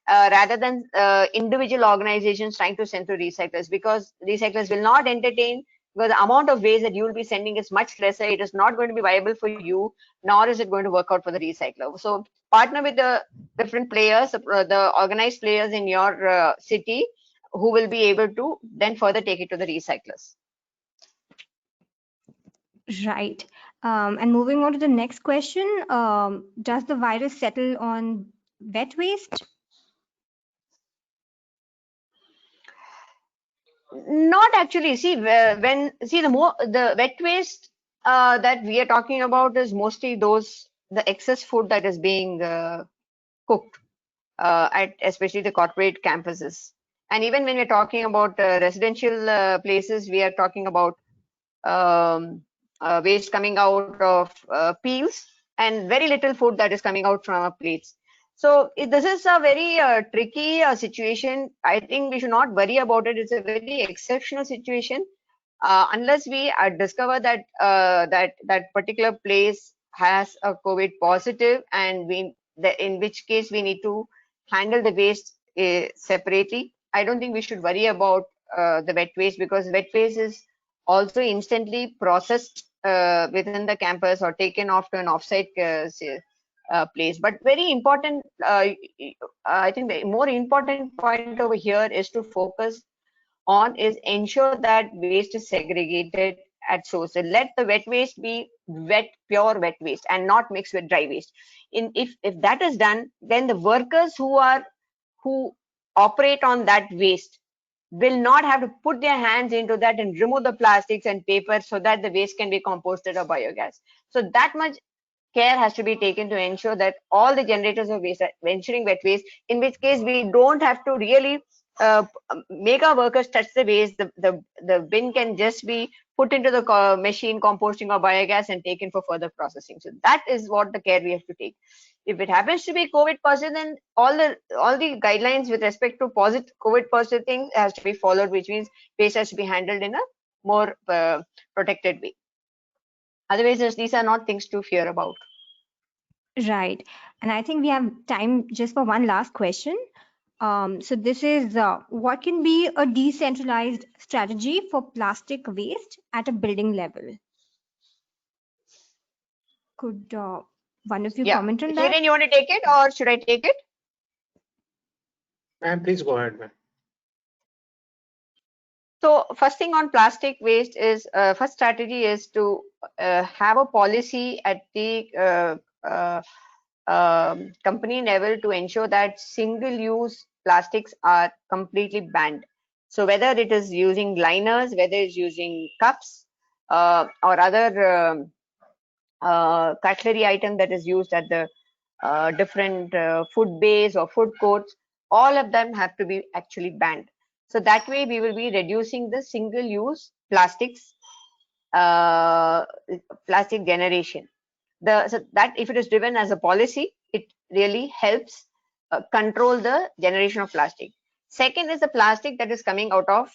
rather than individual organizations trying to send to recyclers, because recyclers will not entertain, because the amount of waste that you will be sending is much lesser. It is not going to be viable for you, nor is it going to work out for the recycler. So partner with the different players, the organized players in your city, who will be able to then further take it to the recyclers. Right. And moving on to the next question, does the virus settle on wet waste? Not actually. See, the wet waste that we are talking about is mostly the excess food that is being cooked at especially the corporate campuses. And even when we're talking about residential places, we are talking about waste coming out of peels and very little food that is coming out from our plates. So this is a very tricky situation. I think we should not worry about it. It's a very exceptional situation. Unless we discover that that particular place has a COVID positive, and in which case we need to handle the waste separately. I don't think we should worry about the wet waste, because wet waste is also instantly processed within the campus or taken off to an offsite place. But very important, I think the more important point over here is to focus on is ensure that waste is segregated at source. So let the wet waste be pure wet waste and not mixed with dry waste. If that is done, then the workers who operate on that waste will not have to put their hands into that and remove the plastics and paper so that the waste can be composted or biogas. So that much care has to be taken to ensure that all the generators of waste are venturing wet waste, in which case we don't have to really make our workers touch the waste. The bin can just be put into the machine composting or biogas and taken for further processing. So that is what the care we have to take. If it happens to be COVID positive, then all the guidelines with respect to COVID positive things has to be followed, which means waste has to be handled in a more protected way. Otherwise, these are not things to fear about. Right. And I think we have time just for one last question. So this is what can be a decentralized strategy for plastic waste at a building level? Could one of you comment on that? Hiren, you want to take it or should I take it? Ma'am, please go ahead, ma'am. So first thing on plastic waste is first strategy is to have a policy at the company level to ensure that single-use plastics are completely banned. So whether it is using liners, whether it's using cups or other cutlery item that is used at the different food bays or food courts, all of them have to be actually banned. So that way we will be reducing the single-use plastics, plastic generation. So that if it is driven as a policy, it really helps control the generation of plastic. Second is the plastic that is coming out of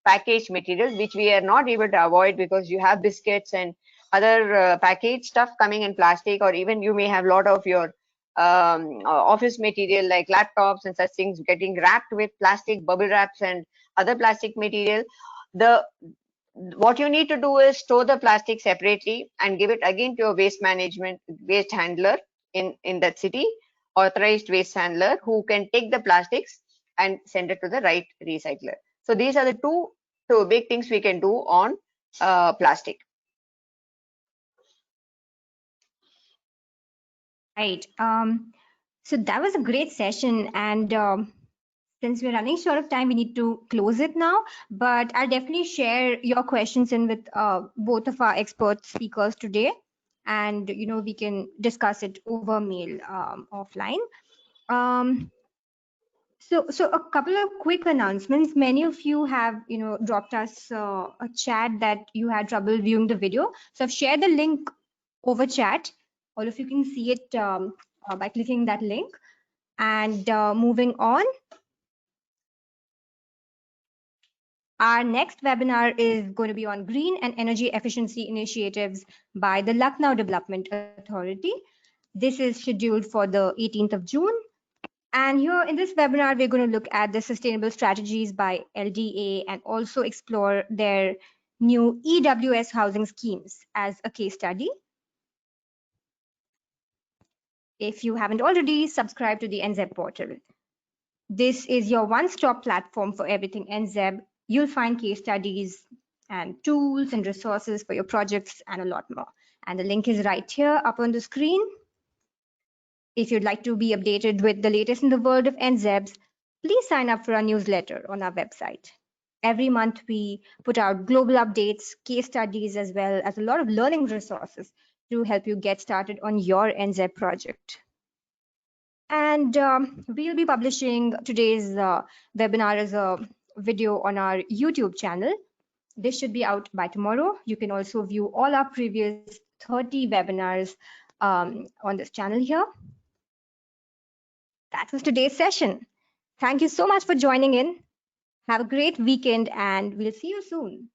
packaged materials, which we are not able to avoid because you have biscuits and other packaged stuff coming in plastic, or even you may have a lot of your office material like laptops and such things getting wrapped with plastic bubble wraps and other plastic material. What you need to do is store the plastic separately and give it again to a waste handler in that city, authorized waste handler who can take the plastics and send it to the right recycler. So these are the two big things we can do on plastic. Right. So that was a great session, and since we're running short of time, we need to close it now. But I'll definitely share your questions in with both of our expert speakers today, and we can discuss it over mail offline. So a couple of quick announcements. Many of you have dropped us a chat that you had trouble viewing the video. So I've shared the link over chat. All of you can see it by clicking that link. And moving on, our next webinar is going to be on green and energy efficiency initiatives by the Lucknow Development Authority. This is scheduled for the 18th of June. And here in this webinar, we're going to look at the sustainable strategies by LDA and also explore their new EWS housing schemes as a case study. If you haven't already, subscribe to the NZEB portal. This is your one-stop platform for everything NZEB. You'll find case studies and tools and resources for your projects and a lot more. And the link is right here up on the screen. If you'd like to be updated with the latest in the world of NZEBs, please sign up for our newsletter on our website. Every month, we put out global updates, case studies, as well as a lot of learning resources to help you get started on your NZ project. And we'll be publishing today's webinar as a video on our YouTube channel. This should be out by tomorrow. You can also view all our previous 30 webinars on this channel here. That was today's session. Thank you so much for joining in. Have a great weekend, and we'll see you soon.